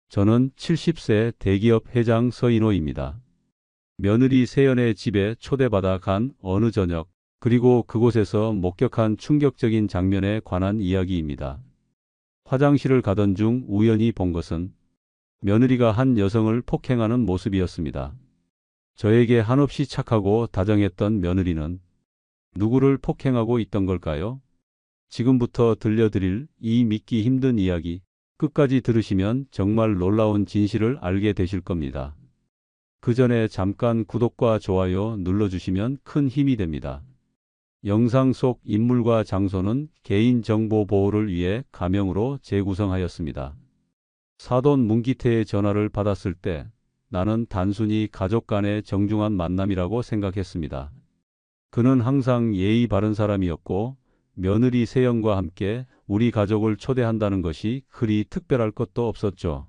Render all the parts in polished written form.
저는 70세 대기업 회장 서인호입니다. 며느리 세연의 집에 초대받아 간 어느 저녁, 그리고 그곳에서 목격한 충격적인 장면에 관한 이야기입니다. 화장실을 가던 중 우연히 본 것은 며느리가 한 여성을 폭행하는 모습이었습니다. 저에게 한없이 착하고 다정했던 며느리는 누구를 폭행하고 있던 걸까요? 지금부터 들려드릴 이 믿기 힘든 이야기, 끝까지 들으시면 정말 놀라운 진실을 알게 되실 겁니다. 그 전에 잠깐 구독과 좋아요 눌러주시면 큰 힘이 됩니다. 영상 속 인물과 장소는 개인정보 보호를 위해 가명으로 재구성하였습니다. 사돈 문기태의 전화를 받았을 때 나는 단순히 가족 간의 정중한 만남이라고 생각했습니다. 그는 항상 예의 바른 사람이었고 며느리 세연과 함께 우리 가족을 초대한다는 것이 그리 특별할 것도 없었죠.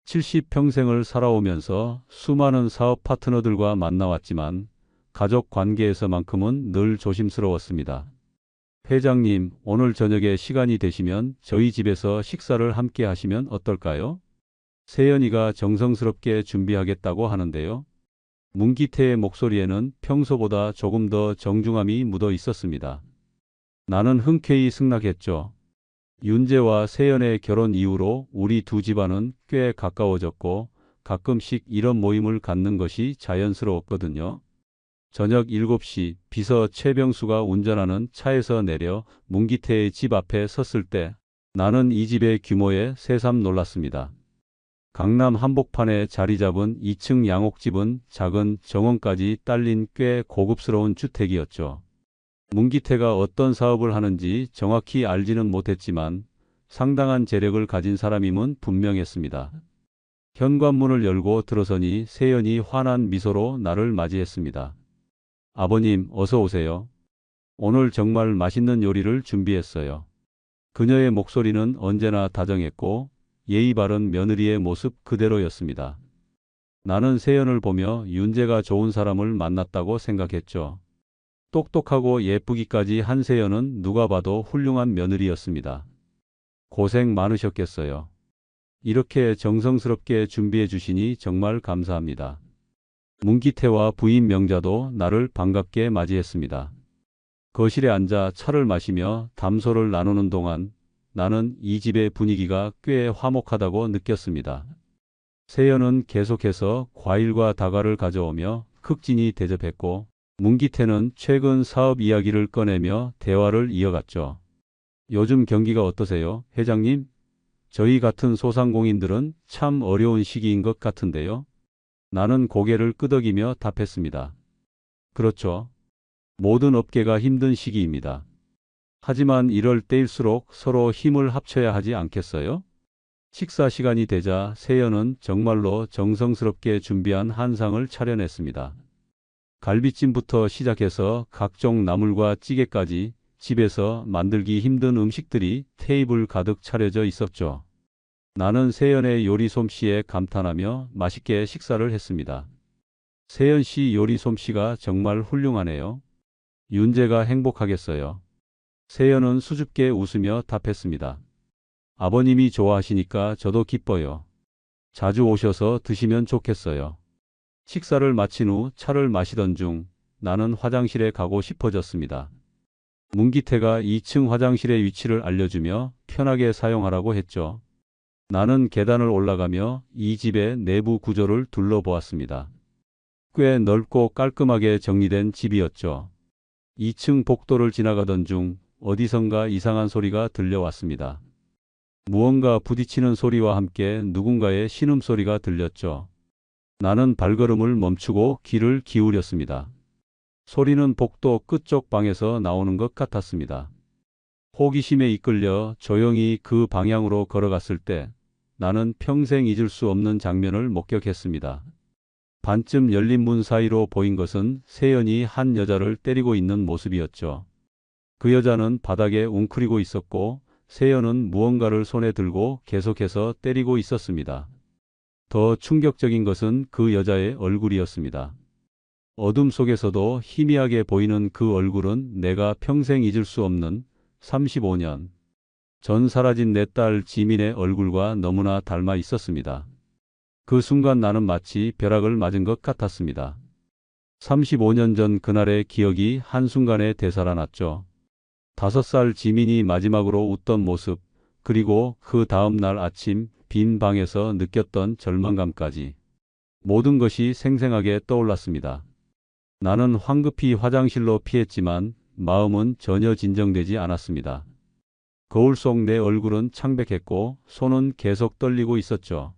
70평생을 살아오면서 수많은 사업 파트너들과 만나왔지만 가족 관계에서만큼은 늘 조심스러웠습니다. 회장님, 오늘 저녁에 시간이 되시면 저희 집에서 식사를 함께 하시면 어떨까요? 세연이가 정성스럽게 준비하겠다고 하는데요. 문기태의 목소리에는 평소보다 조금 더 정중함이 묻어 있었습니다. 나는 흔쾌히 승낙했죠. 윤재와 세연의 결혼 이후로 우리 두 집안은 꽤 가까워졌고 가끔씩 이런 모임을 갖는 것이 자연스러웠거든요. 저녁 7시 비서 최병수가 운전하는 차에서 내려 문기태의 집 앞에 섰을 때 나는 이 집의 규모에 새삼 놀랐습니다. 강남 한복판에 자리 잡은 2층 양옥집은 작은 정원까지 딸린 꽤 고급스러운 주택이었죠. 문기태가 어떤 사업을 하는지 정확히 알지는 못했지만 상당한 재력을 가진 사람임은 분명했습니다. 현관문을 열고 들어서니 세연이 환한 미소로 나를 맞이했습니다. 아버님, 어서 오세요. 오늘 정말 맛있는 요리를 준비했어요. 그녀의 목소리는 언제나 다정했고 예의 바른 며느리의 모습 그대로였습니다. 나는 세연을 보며 윤재가 좋은 사람을 만났다고 생각했죠. 똑똑하고 예쁘기까지 한 세연은 누가 봐도 훌륭한 며느리였습니다. 고생 많으셨겠어요. 이렇게 정성스럽게 준비해 주시니 정말 감사합니다. 문기태와 부인 명자도 나를 반갑게 맞이했습니다. 거실에 앉아 차를 마시며 담소를 나누는 동안 나는 이 집의 분위기가 꽤 화목하다고 느꼈습니다. 세연은 계속해서 과일과 다과를 가져오며 극진히 대접했고 문기태는 최근 사업 이야기를 꺼내며 대화를 이어갔죠. 요즘 경기가 어떠세요, 회장님? 저희 같은 소상공인들은 참 어려운 시기인 것 같은데요. 나는 고개를 끄덕이며 답했습니다. 그렇죠. 모든 업계가 힘든 시기입니다. 하지만 이럴 때일수록 서로 힘을 합쳐야 하지 않겠어요? 식사 시간이 되자 세연은 정말로 정성스럽게 준비한 한상을 차려냈습니다. 갈비찜부터 시작해서 각종 나물과 찌개까지 집에서 만들기 힘든 음식들이 테이블 가득 차려져 있었죠. 나는 세연의 요리 솜씨에 감탄하며 맛있게 식사를 했습니다. 세연 씨 요리 솜씨가 정말 훌륭하네요. 윤재가 행복하겠어요. 세연은 수줍게 웃으며 답했습니다. 아버님이 좋아하시니까 저도 기뻐요. 자주 오셔서 드시면 좋겠어요. 식사를 마친 후 차를 마시던 중 나는 화장실에 가고 싶어졌습니다. 문기태가 2층 화장실의 위치를 알려주며 편하게 사용하라고 했죠. 나는 계단을 올라가며 이 집의 내부 구조를 둘러보았습니다. 꽤 넓고 깔끔하게 정리된 집이었죠. 2층 복도를 지나가던 중 어디선가 이상한 소리가 들려왔습니다. 무언가 부딪히는 소리와 함께 누군가의 신음소리가 들렸죠. 나는 발걸음을 멈추고 귀를 기울였습니다. 소리는 복도 끝쪽 방에서 나오는 것 같았습니다. 호기심에 이끌려 조용히 그 방향으로 걸어갔을 때 나는 평생 잊을 수 없는 장면을 목격했습니다. 반쯤 열린 문 사이로 보인 것은 세연이 한 여자를 때리고 있는 모습이었죠. 그 여자는 바닥에 웅크리고 있었고 세연은 무언가를 손에 들고 계속해서 때리고 있었습니다. 더 충격적인 것은 그 여자의 얼굴이었습니다. 어둠 속에서도 희미하게 보이는 그 얼굴은 내가 평생 잊을 수 없는 35년 전 사라진 내 딸 지민의 얼굴과 너무나 닮아 있었습니다. 그 순간 나는 마치 벼락을 맞은 것 같았습니다. 35년 전 그날의 기억이 한순간에 되살아났죠. 5살 지민이 마지막으로 웃던 모습, 그리고 그 다음 날 아침 빈 방에서 느꼈던 절망감까지 모든 것이 생생하게 떠올랐습니다. 나는 황급히 화장실로 피했지만 마음은 전혀 진정되지 않았습니다. 거울 속 내 얼굴은 창백했고 손은 계속 떨리고 있었죠.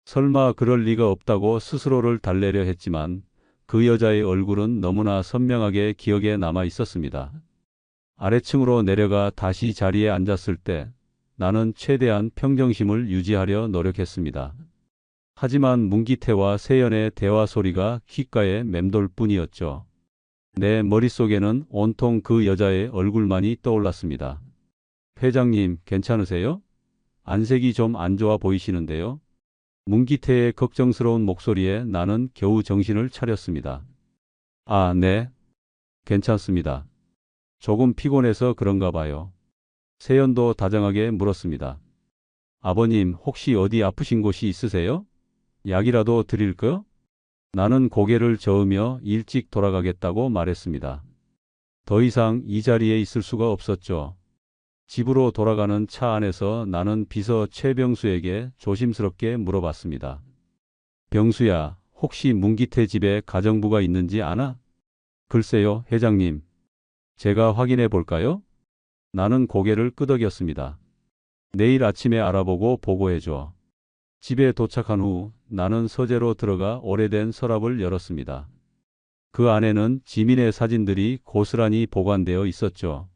설마 그럴 리가 없다고 스스로를 달래려 했지만 그 여자의 얼굴은 너무나 선명하게 기억에 남아 있었습니다. 아래층으로 내려가 다시 자리에 앉았을 때 나는 최대한 평정심을 유지하려 노력했습니다. 하지만 문기태와 세연의 대화 소리가 귓가에 맴돌 뿐이었죠. 내 머릿속에는 온통 그 여자의 얼굴만이 떠올랐습니다. 회장님, 괜찮으세요? 안색이 좀 안 좋아 보이시는데요? 문기태의 걱정스러운 목소리에 나는 겨우 정신을 차렸습니다. 아, 네. 괜찮습니다. 조금 피곤해서 그런가 봐요. 세연도 다정하게 물었습니다. 아버님, 혹시 어디 아프신 곳이 있으세요? 약이라도 드릴까요? 나는 고개를 저으며 일찍 돌아가겠다고 말했습니다. 더 이상 이 자리에 있을 수가 없었죠. 집으로 돌아가는 차 안에서 나는 비서 최병수에게 조심스럽게 물어봤습니다. 병수야, 혹시 문기태 집에 가정부가 있는지 아나? 글쎄요, 회장님. 제가 확인해 볼까요? 나는 고개를 끄덕였습니다. 내일 아침에 알아보고 보고해줘. 집에 도착한 후 나는 서재로 들어가 오래된 서랍을 열었습니다. 그 안에는 지민의 사진들이 고스란히 보관되어 있었죠.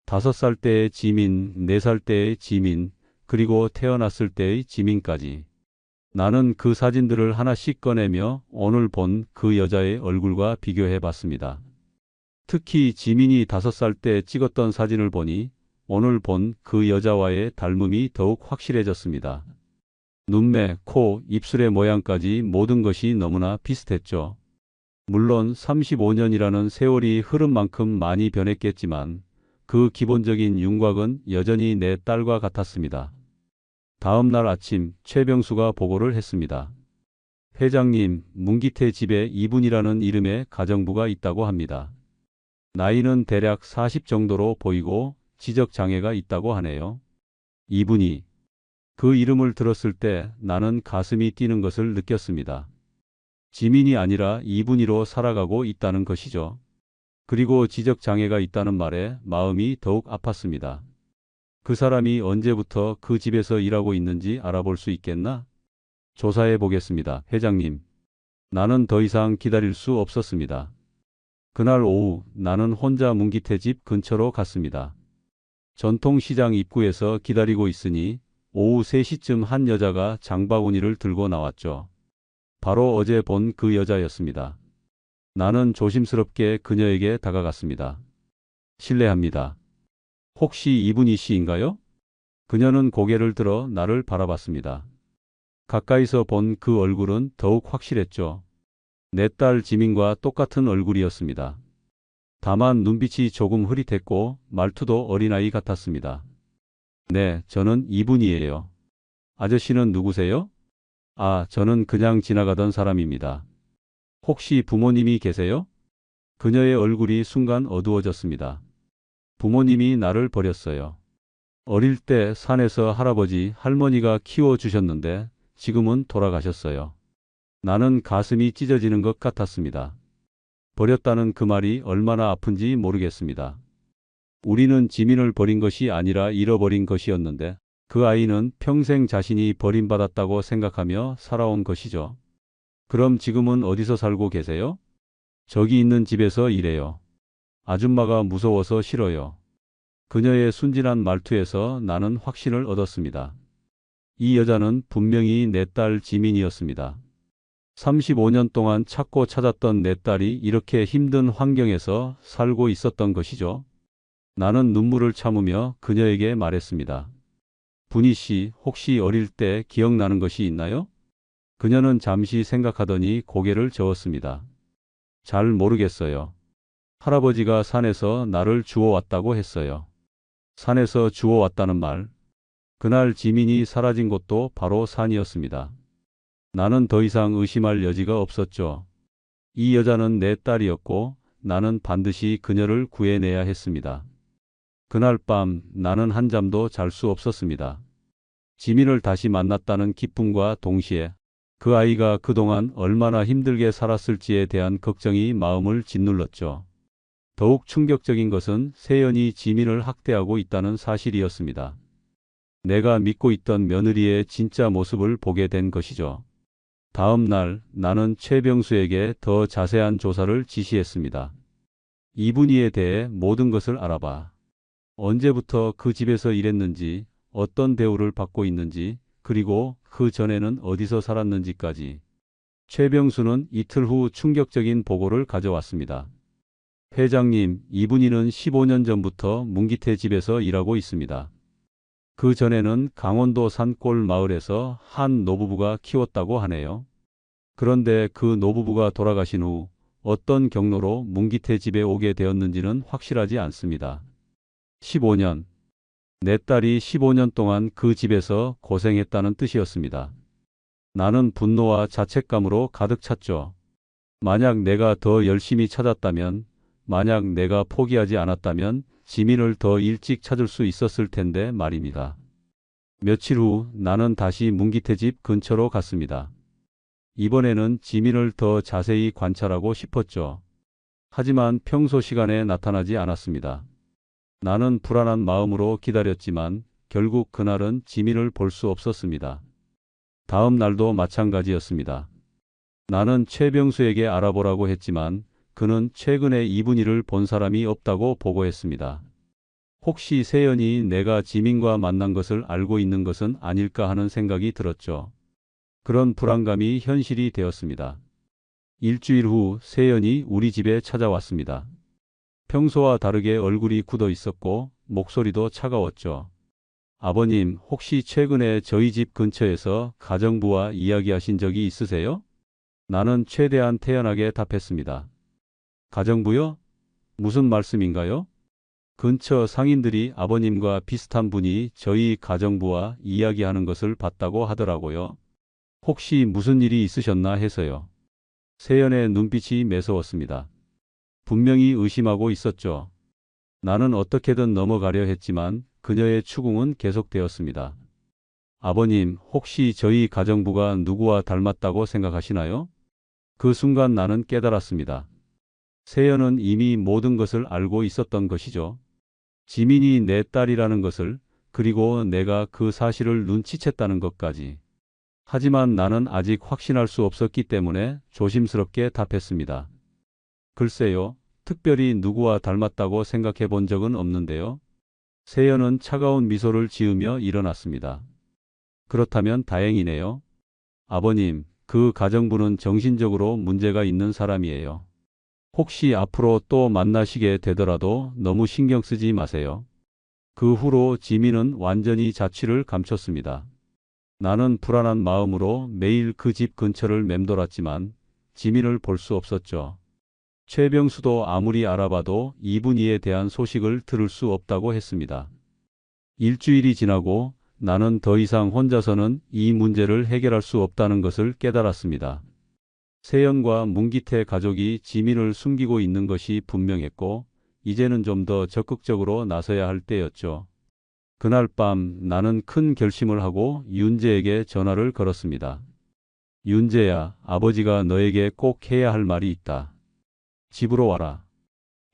5살 때의 지민, 4살 때의 지민, 그리고 태어났을 때의 지민까지. 나는 그 사진들을 하나씩 꺼내며 오늘 본 그 여자의 얼굴과 비교해 봤습니다. 특히 지민이 5살 때 찍었던 사진을 보니 오늘 본 그 여자와의 닮음이 더욱 확실해졌습니다. 눈매, 코, 입술의 모양까지 모든 것이 너무나 비슷했죠. 물론 35년이라는 세월이 흐른 만큼 많이 변했겠지만 그 기본적인 윤곽은 여전히 내 딸과 같았습니다. 다음 날 아침 최병수가 보고를 했습니다. 회장님, 문기태 집에 이분이라는 이름의 가정부가 있다고 합니다. 나이는 대략 40 정도로 보이고 지적장애가 있다고 하네요. 이분이. 그 이름을 들었을 때 나는 가슴이 뛰는 것을 느꼈습니다. 지민이 아니라 이분이로 살아가고 있다는 것이죠. 그리고 지적장애가 있다는 말에 마음이 더욱 아팠습니다. 그 사람이 언제부터 그 집에서 일하고 있는지 알아볼 수 있겠나? 조사해 보겠습니다, 회장님. 나는 더 이상 기다릴 수 없었습니다. 그날 오후 나는 혼자 문기태 집 근처로 갔습니다. 전통시장 입구에서 기다리고 있으니 오후 3시쯤 한 여자가 장바구니를 들고 나왔죠. 바로 어제 본 그 여자였습니다. 나는 조심스럽게 그녀에게 다가갔습니다. 실례합니다. 혹시 이분이 씨인가요? 그녀는 고개를 들어 나를 바라봤습니다. 가까이서 본 그 얼굴은 더욱 확실했죠. 내 딸 지민과 똑같은 얼굴이었습니다. 다만 눈빛이 조금 흐릿했고 말투도 어린아이 같았습니다. 네, 저는 이분이에요. 아저씨는 누구세요? 아, 저는 그냥 지나가던 사람입니다. 혹시 부모님이 계세요? 그녀의 얼굴이 순간 어두워졌습니다. 부모님이 나를 버렸어요. 어릴 때 산에서 할아버지, 할머니가 키워주셨는데 지금은 돌아가셨어요. 나는 가슴이 찢어지는 것 같았습니다. 버렸다는 그 말이 얼마나 아픈지 모르겠습니다. 우리는 지민을 버린 것이 아니라 잃어버린 것이었는데 그 아이는 평생 자신이 버림받았다고 생각하며 살아온 것이죠. 그럼 지금은 어디서 살고 계세요? 저기 있는 집에서 일해요. 아줌마가 무서워서 싫어요. 그녀의 순진한 말투에서 나는 확신을 얻었습니다. 이 여자는 분명히 내 딸 지민이었습니다. 35년 동안 찾고 찾았던 내 딸이 이렇게 힘든 환경에서 살고 있었던 것이죠. 나는 눈물을 참으며 그녀에게 말했습니다. 분희 씨, 혹시 어릴 때 기억나는 것이 있나요? 그녀는 잠시 생각하더니 고개를 저었습니다. 잘 모르겠어요. 할아버지가 산에서 나를 주워왔다고 했어요. 산에서 주워왔다는 말. 그날 지민이 사라진 곳도 바로 산이었습니다. 나는 더 이상 의심할 여지가 없었죠. 이 여자는 내 딸이었고 나는 반드시 그녀를 구해내야 했습니다. 그날 밤 나는 한잠도 잘 수 없었습니다. 지민을 다시 만났다는 기쁨과 동시에 그 아이가 그동안 얼마나 힘들게 살았을지에 대한 걱정이 마음을 짓눌렀죠. 더욱 충격적인 것은 세연이 지민을 학대하고 있다는 사실이었습니다. 내가 믿고 있던 며느리의 진짜 모습을 보게 된 것이죠. 다음 날 나는 최병수에게 더 자세한 조사를 지시했습니다. 이분이에 대해 모든 것을 알아봐. 언제부터 그 집에서 일했는지, 어떤 대우를 받고 있는지, 그리고 그 전에는 어디서 살았는지까지. 최병수는 이틀 후 충격적인 보고를 가져왔습니다. 회장님, 이분이는 15년 전부터 문기태 집에서 일하고 있습니다. 그 전에는 강원도 산골 마을에서 한 노부부가 키웠다고 하네요. 그런데 그 노부부가 돌아가신 후 어떤 경로로 문기태 집에 오게 되었는지는 확실하지 않습니다. 15년. 내 딸이 15년 동안 그 집에서 고생했다는 뜻이었습니다. 나는 분노와 자책감으로 가득 찼죠. 만약 내가 더 열심히 찾았다면, 만약 내가 포기하지 않았다면 지민을 더 일찍 찾을 수 있었을 텐데 말입니다. 며칠 후 나는 다시 문기태 집 근처로 갔습니다. 이번에는 지민을 더 자세히 관찰하고 싶었죠. 하지만 평소 시간에 나타나지 않았습니다. 나는 불안한 마음으로 기다렸지만 결국 그날은 지민을 볼 수 없었습니다. 다음 날도 마찬가지였습니다. 나는 최병수에게 알아보라고 했지만 그는 최근에 이분이를 본 사람이 없다고 보고했습니다. 혹시 세연이 내가 지민과 만난 것을 알고 있는 것은 아닐까 하는 생각이 들었죠. 그런 불안감이 현실이 되었습니다. 일주일 후 세연이 우리 집에 찾아왔습니다. 평소와 다르게 얼굴이 굳어 있었고 목소리도 차가웠죠. 아버님, 혹시 최근에 저희 집 근처에서 가정부와 이야기하신 적이 있으세요? 나는 최대한 태연하게 답했습니다. 가정부요? 무슨 말씀인가요? 근처 상인들이 아버님과 비슷한 분이 저희 가정부와 이야기하는 것을 봤다고 하더라고요. 혹시 무슨 일이 있으셨나 해서요. 세연의 눈빛이 매서웠습니다. 분명히 의심하고 있었죠. 나는 어떻게든 넘어가려 했지만 그녀의 추궁은 계속되었습니다. 아버님, 혹시 저희 가정부가 누구와 닮았다고 생각하시나요? 그 순간 나는 깨달았습니다. 세연은 이미 모든 것을 알고 있었던 것이죠. 지민이 내 딸이라는 것을, 그리고 내가 그 사실을 눈치챘다는 것까지. 하지만 나는 아직 확신할 수 없었기 때문에 조심스럽게 답했습니다. 글쎄요, 특별히 누구와 닮았다고 생각해 본 적은 없는데요. 세연은 차가운 미소를 지으며 일어났습니다. 그렇다면 다행이네요. 아버님, 그 가정부는 정신적으로 문제가 있는 사람이에요. 혹시 앞으로 또 만나시게 되더라도 너무 신경 쓰지 마세요. 그 후로 지민은 완전히 자취를 감췄습니다. 나는 불안한 마음으로 매일 그 집 근처를 맴돌았지만 지민을 볼 수 없었죠. 최병수도 아무리 알아봐도 이분이에 대한 소식을 들을 수 없다고 했습니다. 일주일이 지나고 나는 더 이상 혼자서는 이 문제를 해결할 수 없다는 것을 깨달았습니다. 세연과 문기태 가족이 지민을 숨기고 있는 것이 분명했고 이제는 좀 더 적극적으로 나서야 할 때였죠. 그날 밤 나는 큰 결심을 하고 윤재에게 전화를 걸었습니다. 윤재야, 아버지가 너에게 꼭 해야 할 말이 있다. 집으로 와라.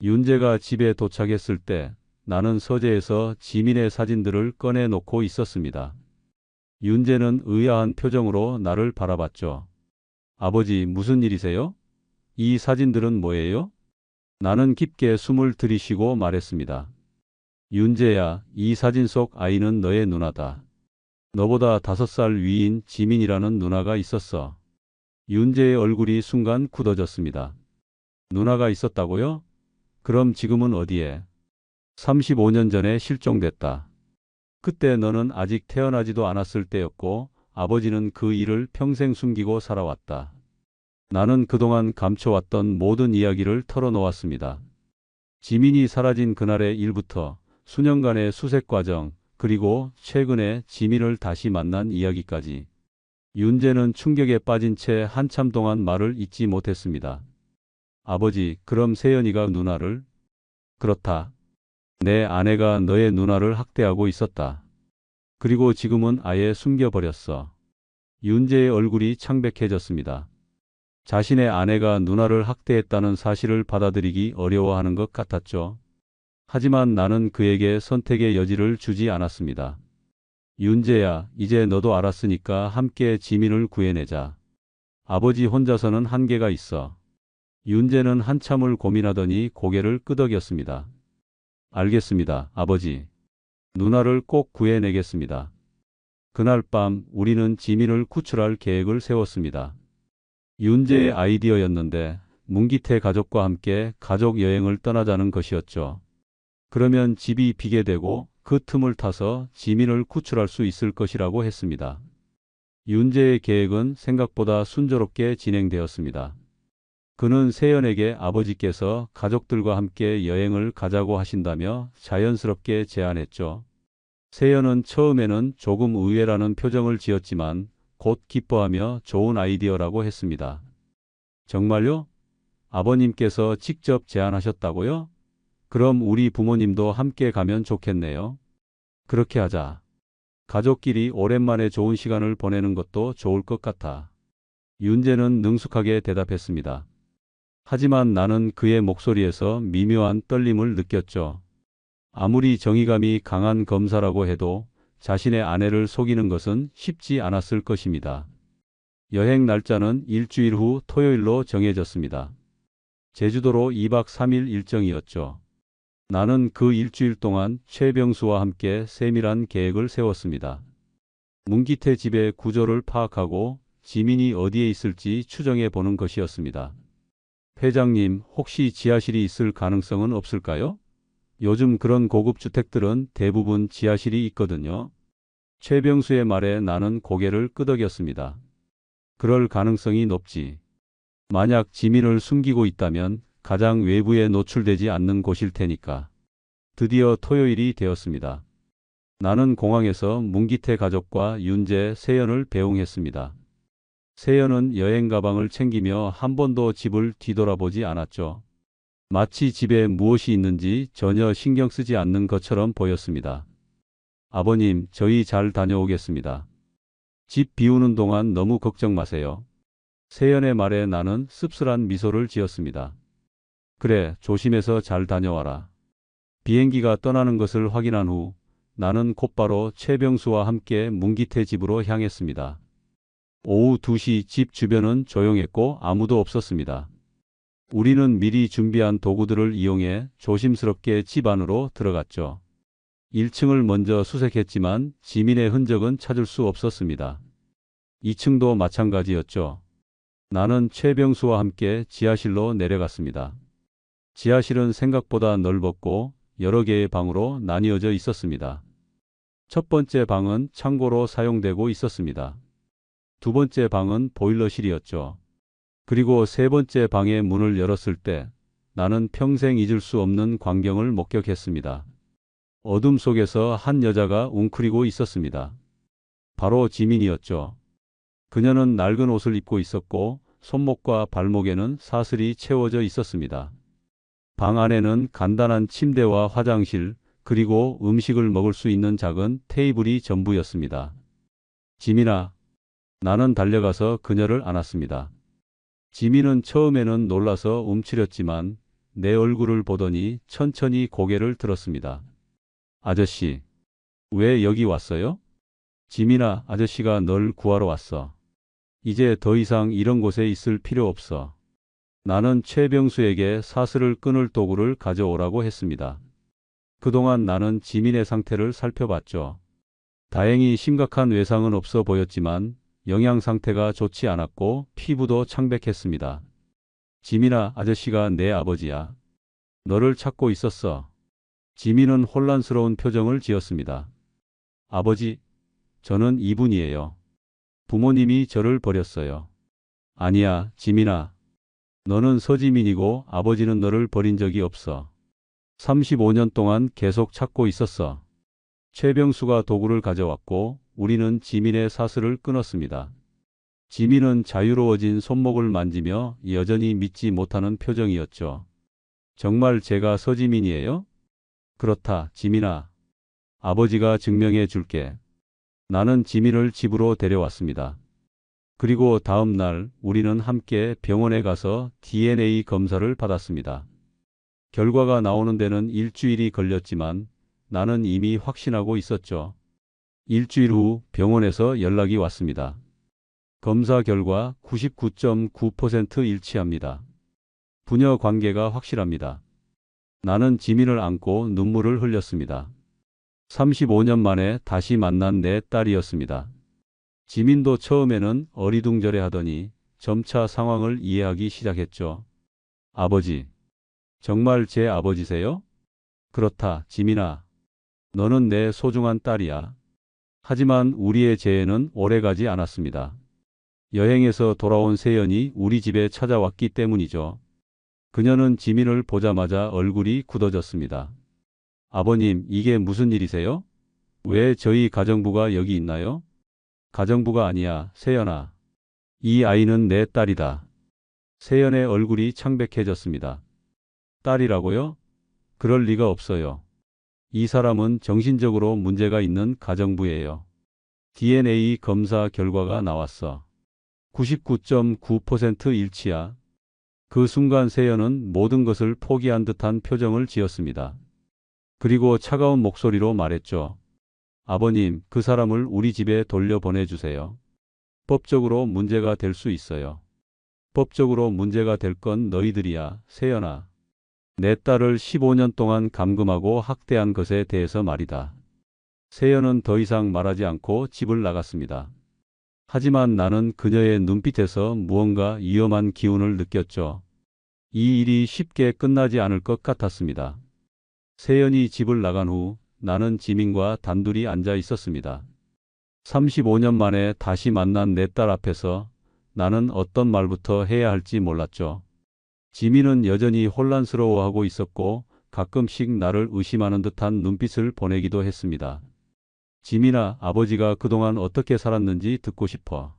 윤재가 집에 도착했을 때 나는 서재에서 지민의 사진들을 꺼내 놓고 있었습니다. 윤재는 의아한 표정으로 나를 바라봤죠. 아버지, 무슨 일이세요? 이 사진들은 뭐예요? 나는 깊게 숨을 들이쉬고 말했습니다. 윤재야, 이 사진 속 아이는 너의 누나다. 너보다 5살 위인 지민이라는 누나가 있었어. 윤재의 얼굴이 순간 굳어졌습니다. 누나가 있었다고요? 그럼 지금은 어디에? 35년 전에 실종됐다. 그때 너는 아직 태어나지도 않았을 때였고 아버지는 그 일을 평생 숨기고 살아왔다. 나는 그동안 감춰왔던 모든 이야기를 털어놓았습니다. 지민이 사라진 그날의 일부터 수년간의 수색 과정, 그리고 최근에 지민을 다시 만난 이야기까지. 윤재는 충격에 빠진 채 한참 동안 말을 잇지 못했습니다. 아버지, 그럼 세연이가 누나를? 그렇다. 내 아내가 너의 누나를 학대하고 있었다. 그리고 지금은 아예 숨겨버렸어. 윤재의 얼굴이 창백해졌습니다. 자신의 아내가 누나를 학대했다는 사실을 받아들이기 어려워하는 것 같았죠. 하지만 나는 그에게 선택의 여지를 주지 않았습니다. 윤재야, 이제 너도 알았으니까 함께 지민을 구해내자. 아버지 혼자서는 한계가 있어. 윤재는 한참을 고민하더니 고개를 끄덕였습니다. 알겠습니다, 아버지. 누나를 꼭 구해내겠습니다. 그날 밤 우리는 지민을 구출할 계획을 세웠습니다. 윤재의 아이디어였는데 문기태 가족과 함께 가족 여행을 떠나자는 것이었죠. 그러면 집이 비게 되고 그 틈을 타서 지민을 구출할 수 있을 것이라고 했습니다. 윤재의 계획은 생각보다 순조롭게 진행되었습니다. 그는 세연에게 아버지께서 가족들과 함께 여행을 가자고 하신다며 자연스럽게 제안했죠. 세연은 처음에는 조금 의외라는 표정을 지었지만 곧 기뻐하며 좋은 아이디어라고 했습니다. 정말요? 아버님께서 직접 제안하셨다고요? 그럼 우리 부모님도 함께 가면 좋겠네요. 그렇게 하자. 가족끼리 오랜만에 좋은 시간을 보내는 것도 좋을 것 같아. 윤재는 능숙하게 대답했습니다. 하지만 나는 그의 목소리에서 미묘한 떨림을 느꼈죠. 아무리 정의감이 강한 검사라고 해도 자신의 아내를 속이는 것은 쉽지 않았을 것입니다. 여행 날짜는 일주일 후 토요일로 정해졌습니다. 제주도로 2박 3일 일정이었죠. 나는 그 일주일 동안 최병수와 함께 세밀한 계획을 세웠습니다. 문기태 집의 구조를 파악하고 지민이 어디에 있을지 추정해 보는 것이었습니다. 회장님, 혹시 지하실이 있을 가능성은 없을까요? 요즘 그런 고급 주택들은 대부분 지하실이 있거든요. 최병수의 말에 나는 고개를 끄덕였습니다. 그럴 가능성이 높지. 만약 지민을 숨기고 있다면 가장 외부에 노출되지 않는 곳일 테니까. 드디어 토요일이 되었습니다. 나는 공항에서 문기태 가족과 윤재, 세연을 배웅했습니다. 세연은 여행 가방을 챙기며 한 번도 집을 뒤돌아보지 않았죠. 마치 집에 무엇이 있는지 전혀 신경 쓰지 않는 것처럼 보였습니다. 아버님, 저희 잘 다녀오겠습니다. 집 비우는 동안 너무 걱정 마세요. 세연의 말에 나는 씁쓸한 미소를 지었습니다. 그래, 조심해서 잘 다녀와라. 비행기가 떠나는 것을 확인한 후 나는 곧바로 최병수와 함께 문기태 집으로 향했습니다. 오후 2시 집 주변은 조용했고 아무도 없었습니다. 우리는 미리 준비한 도구들을 이용해 조심스럽게 집 안으로 들어갔죠. 1층을 먼저 수색했지만 지민의 흔적은 찾을 수 없었습니다. 2층도 마찬가지였죠. 나는 최병수와 함께 지하실로 내려갔습니다. 지하실은 생각보다 넓었고 여러 개의 방으로 나뉘어져 있었습니다. 첫 번째 방은 창고로 사용되고 있었습니다. 두 번째 방은 보일러실이었죠. 그리고 세 번째 방의 문을 열었을 때 나는 평생 잊을 수 없는 광경을 목격했습니다. 어둠 속에서 한 여자가 웅크리고 있었습니다. 바로 지민이었죠. 그녀는 낡은 옷을 입고 있었고 손목과 발목에는 사슬이 채워져 있었습니다. 방 안에는 간단한 침대와 화장실, 그리고 음식을 먹을 수 있는 작은 테이블이 전부였습니다. 지민아, 나는 달려가서 그녀를 안았습니다. 지민은 처음에는 놀라서 움츠렸지만 내 얼굴을 보더니 천천히 고개를 들었습니다. 아저씨, 왜 여기 왔어요? 지민아, 아저씨가 널 구하러 왔어. 이제 더 이상 이런 곳에 있을 필요 없어. 나는 최병수에게 사슬을 끊을 도구를 가져오라고 했습니다. 그동안 나는 지민의 상태를 살펴봤죠. 다행히 심각한 외상은 없어 보였지만 영양 상태가 좋지 않았고 피부도 창백했습니다. 지민아, 아저씨가 내 아버지야. 너를 찾고 있었어. 지민은 혼란스러운 표정을 지었습니다. 아버지, 저는 이분이에요. 부모님이 저를 버렸어요. 아니야, 지민아. 너는 서지민이고 아버지는 너를 버린 적이 없어. 35년 동안 계속 찾고 있었어. 최병수가 도구를 가져왔고 우리는 지민의 사슬을 끊었습니다. 지민은 자유로워진 손목을 만지며 여전히 믿지 못하는 표정이었죠. 정말 제가 서지민이에요? 그렇다, 지민아. 아버지가 증명해 줄게. 나는 지민을 집으로 데려왔습니다. 그리고 다음 날 우리는 함께 병원에 가서 DNA 검사를 받았습니다. 결과가 나오는 데는 일주일이 걸렸지만 나는 이미 확신하고 있었죠. 일주일 후 병원에서 연락이 왔습니다. 검사 결과 99.9% 일치합니다. 부녀 관계가 확실합니다. 나는 지민을 안고 눈물을 흘렸습니다. 35년 만에 다시 만난 내 딸이었습니다. 지민도 처음에는 어리둥절해 하더니 점차 상황을 이해하기 시작했죠. 아버지, 정말 제 아버지세요? 그렇다, 지민아. 너는 내 소중한 딸이야. 하지만 우리의 재해는 오래가지 않았습니다. 여행에서 돌아온 세연이 우리 집에 찾아왔기 때문이죠. 그녀는 지민을 보자마자 얼굴이 굳어졌습니다. 아버님, 이게 무슨 일이세요? 왜 저희 가정부가 여기 있나요? 가정부가 아니야, 세연아. 이 아이는 내 딸이다. 세연의 얼굴이 창백해졌습니다. 딸이라고요? 그럴 리가 없어요. 이 사람은 정신적으로 문제가 있는 가정부예요. DNA 검사 결과가 나왔어. 99.9% 일치야. 그 순간 세연은 모든 것을 포기한 듯한 표정을 지었습니다. 그리고 차가운 목소리로 말했죠. 아버님, 그 사람을 우리 집에 돌려보내주세요. 법적으로 문제가 될 수 있어요. 법적으로 문제가 될 건 너희들이야, 세연아. 내 딸을 15년 동안 감금하고 학대한 것에 대해서 말이다. 세연은 더 이상 말하지 않고 집을 나갔습니다. 하지만 나는 그녀의 눈빛에서 무언가 위험한 기운을 느꼈죠. 이 일이 쉽게 끝나지 않을 것 같았습니다. 세연이 집을 나간 후 나는 지민과 단둘이 앉아 있었습니다. 35년 만에 다시 만난 내 딸 앞에서 나는 어떤 말부터 해야 할지 몰랐죠. 지민은 여전히 혼란스러워하고 있었고 가끔씩 나를 의심하는 듯한 눈빛을 보내기도 했습니다. 지민아, 아버지가 그동안 어떻게 살았는지 듣고 싶어.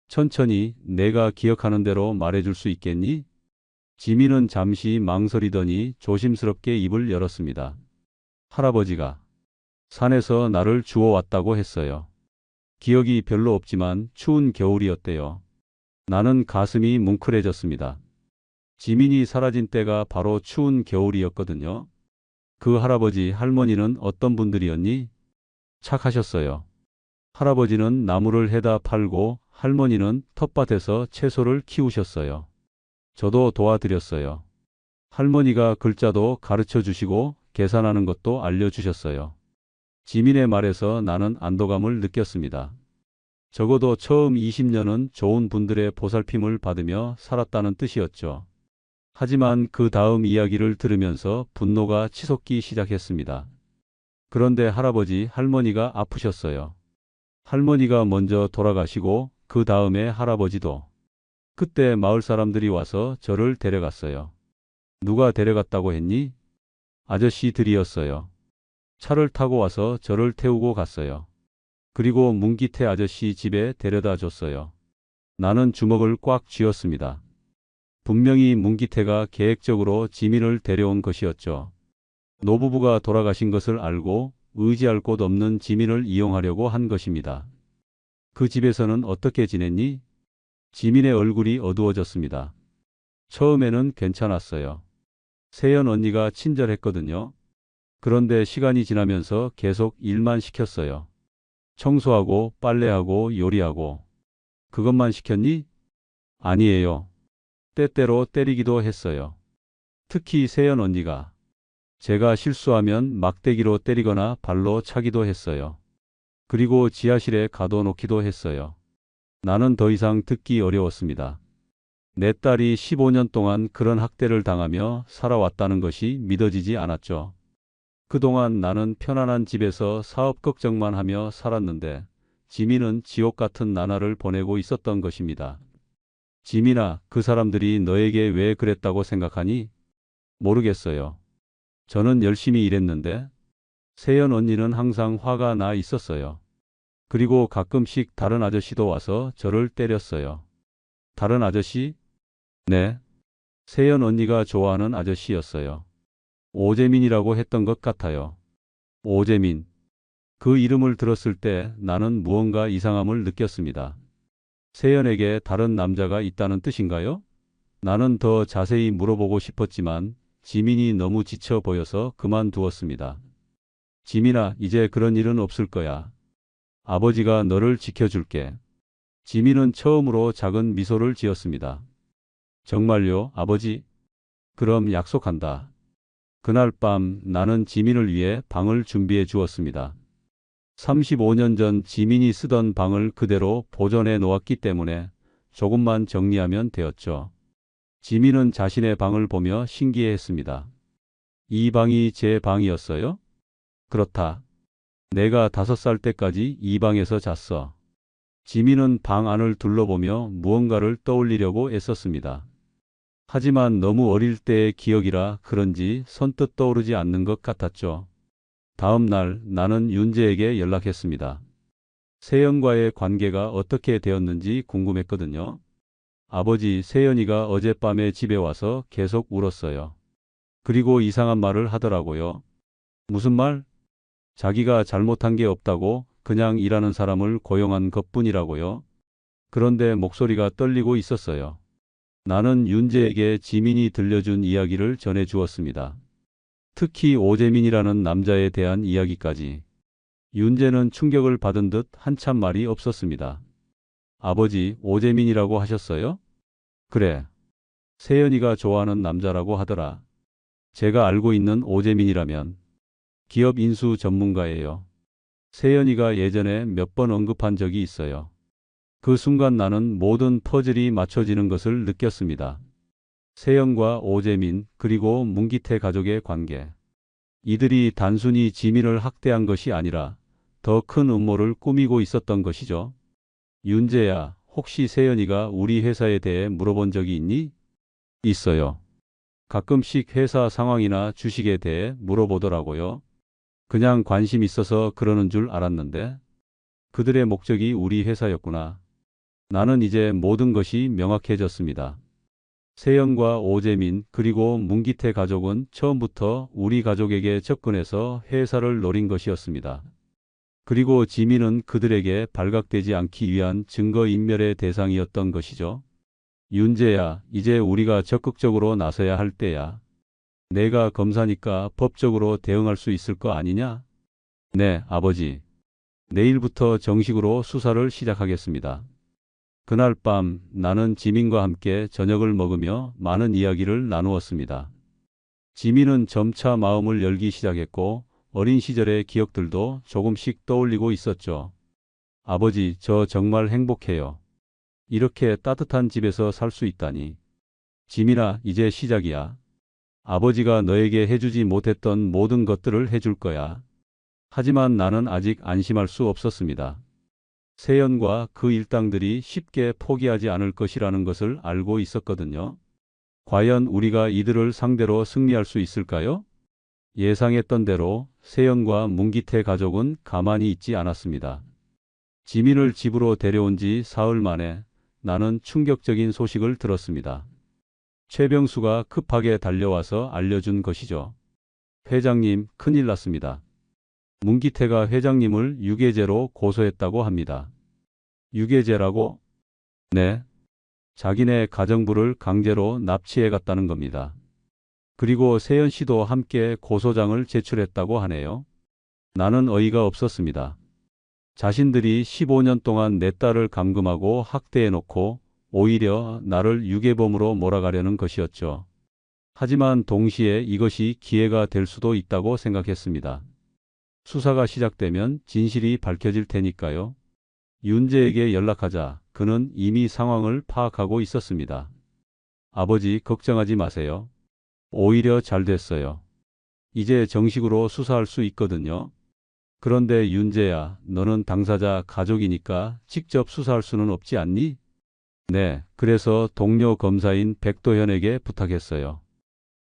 천천히 내가 기억하는 대로 말해줄 수 있겠니? 지민은 잠시 망설이더니 조심스럽게 입을 열었습니다. 할아버지가 산에서 나를 주워왔다고 했어요. 기억이 별로 없지만 추운 겨울이었대요. 나는 가슴이 뭉클해졌습니다. 지민이 사라진 때가 바로 추운 겨울이었거든요. 그 할아버지, 할머니는 어떤 분들이었니? 착하셨어요. 할아버지는 나무를 해다 팔고 할머니는 텃밭에서 채소를 키우셨어요. 저도 도와드렸어요. 할머니가 글자도 가르쳐 주시고 계산하는 것도 알려주셨어요. 지민의 말에서 나는 안도감을 느꼈습니다. 적어도 처음 20년은 좋은 분들의 보살핌을 받으며 살았다는 뜻이었죠. 하지만 그 다음 이야기를 들으면서 분노가 치솟기 시작했습니다. 그런데 할아버지, 할머니가 아프셨어요. 할머니가 먼저 돌아가시고 그 다음에 할아버지도. 그때 마을 사람들이 와서 저를 데려갔어요. 누가 데려갔다고 했니? 아저씨들이었어요. 차를 타고 와서 저를 태우고 갔어요. 그리고 문기태 아저씨 집에 데려다 줬어요. 나는 주먹을 꽉 쥐었습니다. 분명히 문기태가 계획적으로 지민을 데려온 것이었죠. 노부부가 돌아가신 것을 알고 의지할 곳 없는 지민을 이용하려고 한 것입니다. 그 집에서는 어떻게 지냈니? 지민의 얼굴이 어두워졌습니다. 처음에는 괜찮았어요. 세연 언니가 친절했거든요. 그런데 시간이 지나면서 계속 일만 시켰어요. 청소하고 빨래하고 요리하고. 그것만 시켰니? 아니에요. 때때로 때리기도 했어요. 특히 세연 언니가. 제가 실수하면 막대기로 때리거나 발로 차기도 했어요. 그리고 지하실에 가둬놓기도 했어요. 나는 더 이상 듣기 어려웠습니다. 내 딸이 15년 동안 그런 학대를 당하며 살아왔다는 것이 믿어지지 않았죠. 그동안 나는 편안한 집에서 사업 걱정만 하며 살았는데 지민은 지옥 같은 나날을 보내고 있었던 것입니다. 지민아, 그 사람들이 너에게 왜 그랬다고 생각하니? 모르겠어요. 저는 열심히 일했는데 세연 언니는 항상 화가 나 있었어요. 그리고 가끔씩 다른 아저씨도 와서 저를 때렸어요. 다른 아저씨? 네. 세연 언니가 좋아하는 아저씨였어요. 오재민이라고 했던 것 같아요. 오재민. 그 이름을 들었을 때 나는 무언가 이상함을 느꼈습니다. 세연에게 다른 남자가 있다는 뜻인가요? 나는 더 자세히 물어보고 싶었지만 지민이 너무 지쳐 보여서 그만두었습니다. 지민아, 이제 그런 일은 없을 거야. 아버지가 너를 지켜줄게. 지민은 처음으로 작은 미소를 지었습니다. 정말요, 아버지? 그럼 약속한다. 그날 밤 나는 지민을 위해 방을 준비해 주었습니다. 35년 전 지민이 쓰던 방을 그대로 보존해 놓았기 때문에 조금만 정리하면 되었죠. 지민은 자신의 방을 보며 신기해했습니다. 이 방이 제 방이었어요? 그렇다. 내가 5살 때까지 이 방에서 잤어. 지민은 방 안을 둘러보며 무언가를 떠올리려고 애썼습니다. 하지만 너무 어릴 때의 기억이라 그런지 선뜻 떠오르지 않는 것 같았죠. 다음 날 나는 윤재에게 연락했습니다. 세연과의 관계가 어떻게 되었는지 궁금했거든요. 아버지, 세연이가 어젯밤에 집에 와서 계속 울었어요. 그리고 이상한 말을 하더라고요. 무슨 말? 자기가 잘못한 게 없다고 그냥 일하는 사람을 고용한 것뿐이라고요. 그런데 목소리가 떨리고 있었어요. 나는 윤재에게 지민이 들려준 이야기를 전해 주었습니다. 특히 오재민이라는 남자에 대한 이야기까지. 윤재는 충격을 받은 듯 한참 말이 없었습니다. 아버지, 오재민이라고 하셨어요? 그래. 세연이가 좋아하는 남자라고 하더라. 제가 알고 있는 오재민이라면 기업 인수 전문가예요. 세연이가 예전에 몇 번 언급한 적이 있어요. 그 순간 나는 모든 퍼즐이 맞춰지는 것을 느꼈습니다. 세연과 오재민 그리고 문기태 가족의 관계. 이들이 단순히 지민을 학대한 것이 아니라 더 큰 음모를 꾸미고 있었던 것이죠. 윤재야, 혹시 세연이가 우리 회사에 대해 물어본 적이 있니? 있어요. 가끔씩 회사 상황이나 주식에 대해 물어보더라고요. 그냥 관심 있어서 그러는 줄 알았는데 그들의 목적이 우리 회사였구나. 나는 이제 모든 것이 명확해졌습니다. 세연과 오재민 그리고 문기태 가족은 처음부터 우리 가족에게 접근해서 회사를 노린 것이었습니다. 그리고 지민은 그들에게 발각되지 않기 위한 증거인멸의 대상이었던 것이죠. 윤재야, 이제 우리가 적극적으로 나서야 할 때야. 내가 검사니까 법적으로 대응할 수 있을 거 아니냐? 네, 아버지. 내일부터 정식으로 수사를 시작하겠습니다. 그날 밤 나는 지민과 함께 저녁을 먹으며 많은 이야기를 나누었습니다. 지민은 점차 마음을 열기 시작했고 어린 시절의 기억들도 조금씩 떠올리고 있었죠. 아버지, 저 정말 행복해요. 이렇게 따뜻한 집에서 살 수 있다니. 지민아, 이제 시작이야. 아버지가 너에게 해주지 못했던 모든 것들을 해줄 거야. 하지만 나는 아직 안심할 수 없었습니다. 세연과 그 일당들이 쉽게 포기하지 않을 것이라는 것을 알고 있었거든요. 과연 우리가 이들을 상대로 승리할 수 있을까요? 예상했던 대로 세연과 문기태 가족은 가만히 있지 않았습니다. 지민을 집으로 데려온 지 사흘 만에 나는 충격적인 소식을 들었습니다. 최병수가 급하게 달려와서 알려준 것이죠. 회장님, 큰일 났습니다. 문기태가 회장님을 유괴죄로 고소했다고 합니다. 유괴죄라고? 네. 자기네 가정부를 강제로 납치해 갔다는 겁니다. 그리고 세연 씨도 함께 고소장을 제출했다고 하네요. 나는 어이가 없었습니다. 자신들이 15년 동안 내 딸을 감금하고 학대해 놓고 오히려 나를 유괴범으로 몰아가려는 것이었죠. 하지만 동시에 이것이 기회가 될 수도 있다고 생각했습니다. 수사가 시작되면 진실이 밝혀질 테니까요. 윤재에게 연락하자 그는 이미 상황을 파악하고 있었습니다. 아버지, 걱정하지 마세요. 오히려 잘 됐어요. 이제 정식으로 수사할 수 있거든요. 그런데 윤재야, 너는 당사자 가족이니까 직접 수사할 수는 없지 않니? 네, 그래서 동료 검사인 백도현에게 부탁했어요.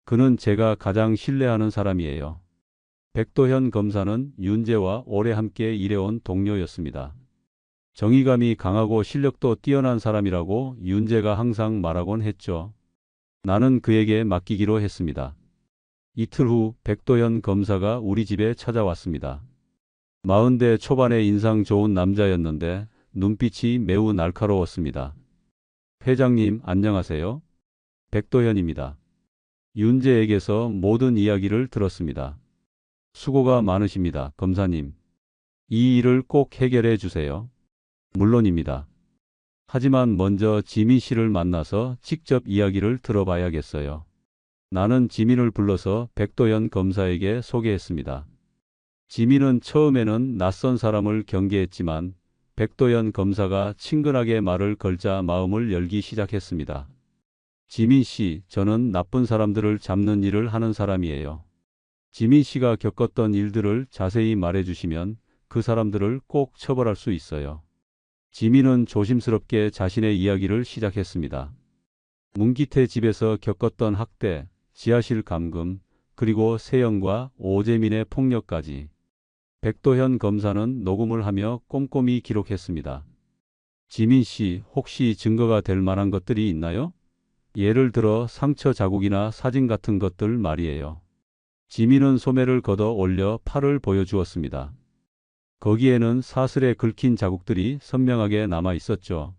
그는 제가 가장 신뢰하는 사람이에요. 백도현 검사는 윤재와 오래 함께 일해온 동료였습니다. 정의감이 강하고 실력도 뛰어난 사람이라고 윤재가 항상 말하곤 했죠. 나는 그에게 맡기기로 했습니다. 이틀 후 백도현 검사가 우리 집에 찾아왔습니다. 40대 초반의 인상 좋은 남자였는데 눈빛이 매우 날카로웠습니다. 회장님, 안녕하세요. 백도현입니다. 윤재에게서 모든 이야기를 들었습니다. 수고가 많으십니다, 검사님. 이 일을 꼭 해결해 주세요. 물론입니다. 하지만 먼저 지민 씨를 만나서 직접 이야기를 들어봐야겠어요. 나는 지민을 불러서 백도현 검사에게 소개했습니다. 지민은 처음에는 낯선 사람을 경계했지만 백도현 검사가 친근하게 말을 걸자 마음을 열기 시작했습니다. 지민 씨, 저는 나쁜 사람들을 잡는 일을 하는 사람이에요. 지민 씨가 겪었던 일들을 자세히 말해주시면 그 사람들을 꼭 처벌할 수 있어요. 지민은 조심스럽게 자신의 이야기를 시작했습니다. 문기태 집에서 겪었던 학대, 지하실 감금, 그리고 세영과 오재민의 폭력까지. 백도현 검사는 녹음을 하며 꼼꼼히 기록했습니다. 지민 씨, 혹시 증거가 될 만한 것들이 있나요? 예를 들어 상처 자국이나 사진 같은 것들 말이에요. 지민은 소매를 걷어 올려 팔을 보여주었습니다. 거기에는 사슬에 긁힌 자국들이 선명하게 남아 있었죠.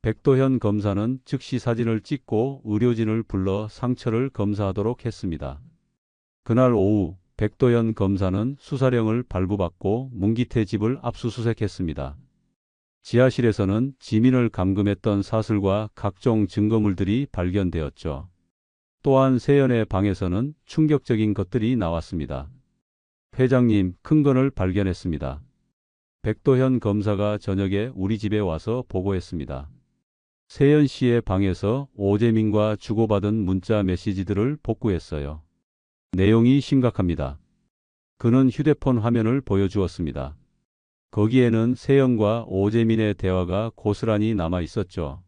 백도현 검사는 즉시 사진을 찍고 의료진을 불러 상처를 검사하도록 했습니다. 그날 오후 백도현 검사는 수사령을 발부받고 문기태 집을 압수수색했습니다. 지하실에서는 지민을 감금했던 사슬과 각종 증거물들이 발견되었죠. 또한 세연의 방에서는 충격적인 것들이 나왔습니다. 회장님, 큰 건을 발견했습니다. 백도현 검사가 저녁에 우리 집에 와서 보고했습니다. 세연 씨의 방에서 오재민과 주고받은 문자 메시지들을 복구했어요. 내용이 심각합니다. 그는 휴대폰 화면을 보여주었습니다. 거기에는 세연과 오재민의 대화가 고스란히 남아 있었죠.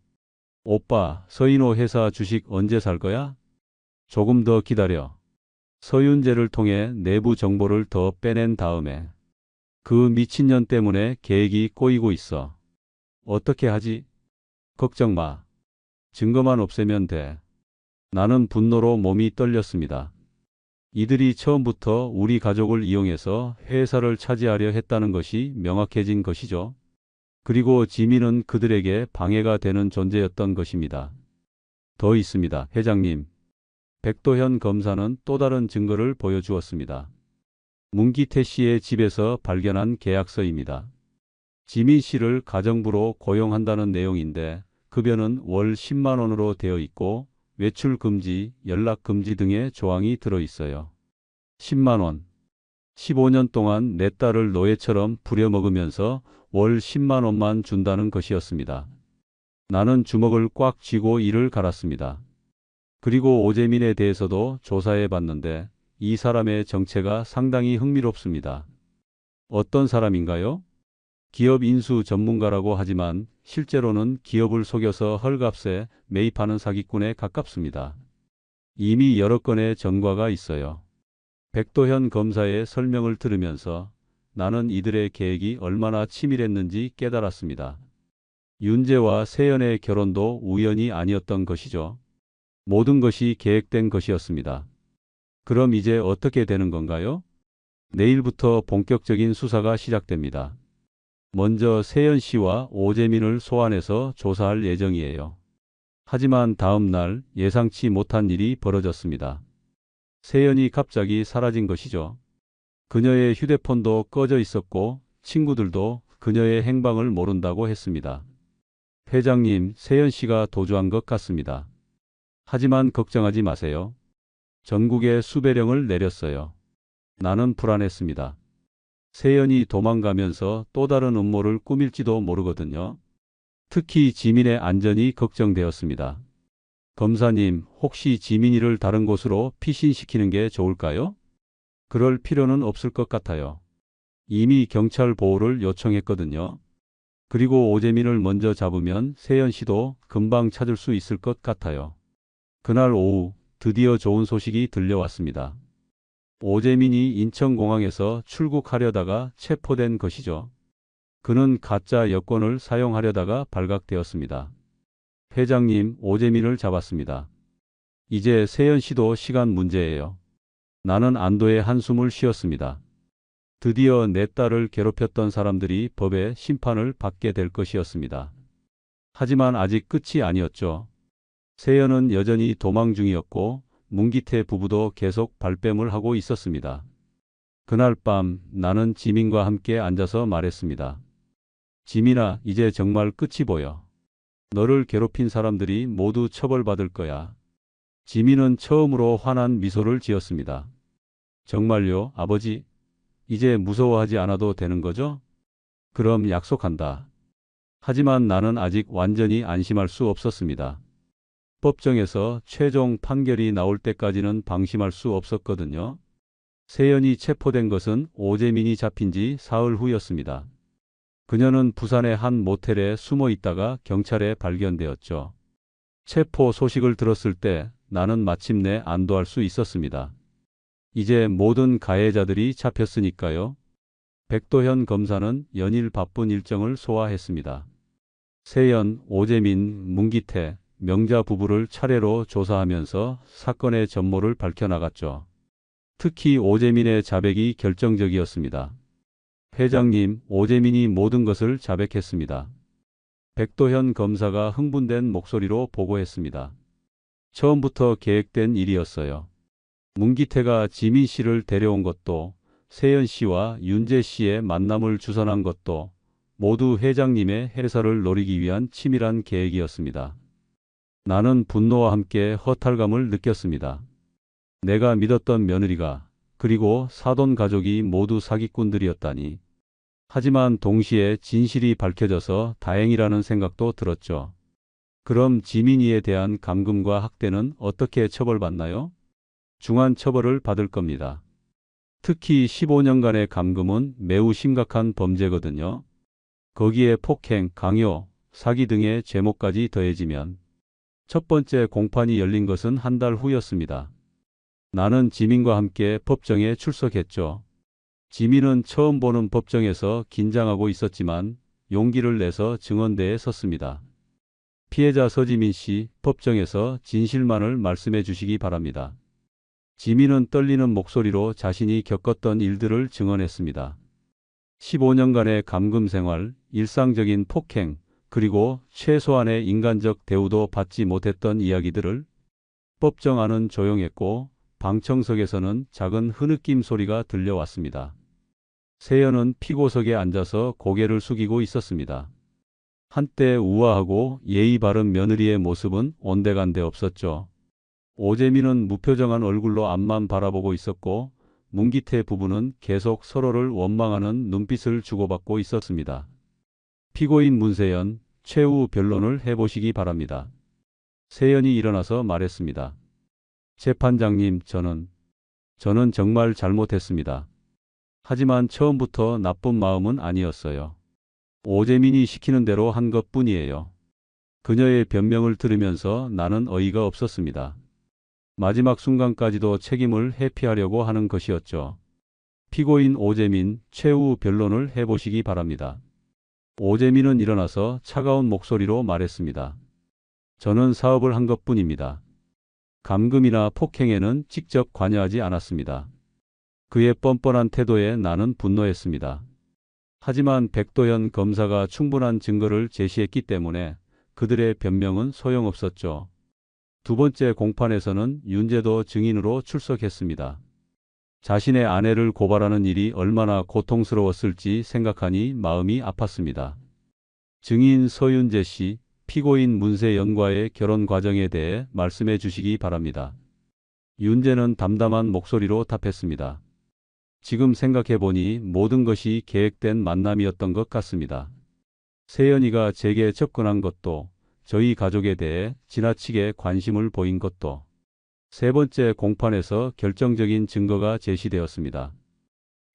오빠, 서인호 회사 주식 언제 살 거야? 조금 더 기다려. 서윤재를 통해 내부 정보를 더 빼낸 다음에. 그 미친년 때문에 계획이 꼬이고 있어. 어떻게 하지? 걱정 마. 증거만 없애면 돼. 나는 분노로 몸이 떨렸습니다. 이들이 처음부터 우리 가족을 이용해서 회사를 차지하려 했다는 것이 명확해진 것이죠. 그리고 지민은 그들에게 방해가 되는 존재였던 것입니다. 더 있습니다, 회장님. 백도현 검사는 또 다른 증거를 보여주었습니다. 문기태 씨의 집에서 발견한 계약서입니다. 지민 씨를 가정부로 고용한다는 내용인데 급여는 월 10만 원으로 되어 있고 외출 금지, 연락 금지 등의 조항이 들어 있어요. 10만 원. 15년 동안 내 딸을 노예처럼 부려먹으면서 월 10만 원만 준다는 것이었습니다. 나는 주먹을 꽉 쥐고 이를 갈았습니다. 그리고 오재민에 대해서도 조사해 봤는데 이 사람의 정체가 상당히 흥미롭습니다. 어떤 사람인가요? 기업 인수 전문가라고 하지만 실제로는 기업을 속여서 헐값에 매입하는 사기꾼에 가깝습니다. 이미 여러 건의 전과가 있어요. 백도현 검사의 설명을 들으면서 나는 이들의 계획이 얼마나 치밀했는지 깨달았습니다. 윤재와 세연의 결혼도 우연이 아니었던 것이죠. 모든 것이 계획된 것이었습니다. 그럼 이제 어떻게 되는 건가요? 내일부터 본격적인 수사가 시작됩니다. 먼저 세연 씨와 오재민을 소환해서 조사할 예정이에요. 하지만 다음 날 예상치 못한 일이 벌어졌습니다. 세연이 갑자기 사라진 것이죠. 그녀의 휴대폰도 꺼져 있었고 친구들도 그녀의 행방을 모른다고 했습니다. 회장님, 세연 씨가 도주한 것 같습니다. 하지만 걱정하지 마세요. 전국에 수배령을 내렸어요. 나는 불안했습니다. 세연이 도망가면서 또 다른 음모를 꾸밀지도 모르거든요. 특히 지민의 안전이 걱정되었습니다. 검사님, 혹시 지민이를 다른 곳으로 피신시키는 게 좋을까요? 그럴 필요는 없을 것 같아요. 이미 경찰 보호를 요청했거든요. 그리고 오재민을 먼저 잡으면 세연 씨도 금방 찾을 수 있을 것 같아요. 그날 오후 드디어 좋은 소식이 들려왔습니다. 오재민이 인천공항에서 출국하려다가 체포된 것이죠. 그는 가짜 여권을 사용하려다가 발각되었습니다. 회장님, 오재민을 잡았습니다. 이제 세연 씨도 시간 문제예요. 나는 안도의 한숨을 쉬었습니다. 드디어 내 딸을 괴롭혔던 사람들이 법의 심판을 받게 될 것이었습니다. 하지만 아직 끝이 아니었죠. 세연은 여전히 도망 중이었고 문기태 부부도 계속 발뺌을 하고 있었습니다. 그날 밤 나는 지민과 함께 앉아서 말했습니다. 지민아, 이제 정말 끝이 보여. 너를 괴롭힌 사람들이 모두 처벌받을 거야. 지민은 처음으로 환한 미소를 지었습니다. 정말요, 아버지? 이제 무서워하지 않아도 되는 거죠? 그럼 약속한다. 하지만 나는 아직 완전히 안심할 수 없었습니다. 법정에서 최종 판결이 나올 때까지는 방심할 수 없었거든요. 세연이 체포된 것은 오재민이 잡힌 지 사흘 후였습니다. 그녀는 부산의 한 모텔에 숨어 있다가 경찰에 발견되었죠. 체포 소식을 들었을 때 나는 마침내 안도할 수 있었습니다. 이제 모든 가해자들이 잡혔으니까요. 백도현 검사는 연일 바쁜 일정을 소화했습니다. 세연, 오재민, 문기태, 명자 부부를 차례로 조사하면서 사건의 전모를 밝혀나갔죠. 특히 오재민의 자백이 결정적이었습니다. 회장님, 오재민이 모든 것을 자백했습니다. 백도현 검사가 흥분된 목소리로 보고했습니다. 처음부터 계획된 일이었어요. 문기태가 지민 씨를 데려온 것도, 세연 씨와 윤재 씨의 만남을 주선한 것도 모두 회장님의 해설을 노리기 위한 치밀한 계획이었습니다. 나는 분노와 함께 허탈감을 느꼈습니다. 내가 믿었던 며느리가, 그리고 사돈 가족이 모두 사기꾼들이었다니. 하지만 동시에 진실이 밝혀져서 다행이라는 생각도 들었죠. 그럼 지민이에 대한 감금과 학대는 어떻게 처벌받나요? 중한 처벌을 받을 겁니다. 특히 15년간의 감금은 매우 심각한 범죄거든요. 거기에 폭행, 강요, 사기 등의 죄목까지 더해지면 첫 번째 공판이 열린 것은 한 달 후였습니다. 나는 지민과 함께 법정에 출석했죠. 지민은 처음 보는 법정에서 긴장하고 있었지만 용기를 내서 증언대에 섰습니다. 피해자 서지민 씨, 법정에서 진실만을 말씀해 주시기 바랍니다. 지민은 떨리는 목소리로 자신이 겪었던 일들을 증언했습니다. 15년간의 감금 생활, 일상적인 폭행, 그리고 최소한의 인간적 대우도 받지 못했던 이야기들을. 법정 안은 조용했고 방청석에서는 작은 흐느낌 소리가 들려왔습니다. 세연은 피고석에 앉아서 고개를 숙이고 있었습니다. 한때 우아하고 예의 바른 며느리의 모습은 온데간데 없었죠. 오재민은 무표정한 얼굴로 앞만 바라보고 있었고 문기태 부부는 계속 서로를 원망하는 눈빛을 주고받고 있었습니다. 피고인 문세연, 최후 변론을 해보시기 바랍니다. 세연이 일어나서 말했습니다. 재판장님, 저는 정말 잘못했습니다. 하지만 처음부터 나쁜 마음은 아니었어요. 오재민이 시키는 대로 한 것뿐이에요. 그녀의 변명을 들으면서 나는 어이가 없었습니다. 마지막 순간까지도 책임을 회피하려고 하는 것이었죠. 피고인 오재민, 최후 변론을 해보시기 바랍니다. 오재민은 일어나서 차가운 목소리로 말했습니다. 저는 사업을 한 것뿐입니다. 감금이나 폭행에는 직접 관여하지 않았습니다. 그의 뻔뻔한 태도에 나는 분노했습니다. 하지만 백도현 검사가 충분한 증거를 제시했기 때문에 그들의 변명은 소용없었죠. 두 번째 공판에서는 윤재도 증인으로 출석했습니다. 자신의 아내를 고발하는 일이 얼마나 고통스러웠을지 생각하니 마음이 아팠습니다. 증인 서윤재 씨, 피고인 문세연과의 결혼 과정에 대해 말씀해 주시기 바랍니다. 윤재는 담담한 목소리로 답했습니다. 지금 생각해 보니 모든 것이 계획된 만남이었던 것 같습니다. 세연이가 제게 접근한 것도, 저희 가족에 대해 지나치게 관심을 보인 것도. 세 번째 공판에서 결정적인 증거가 제시되었습니다.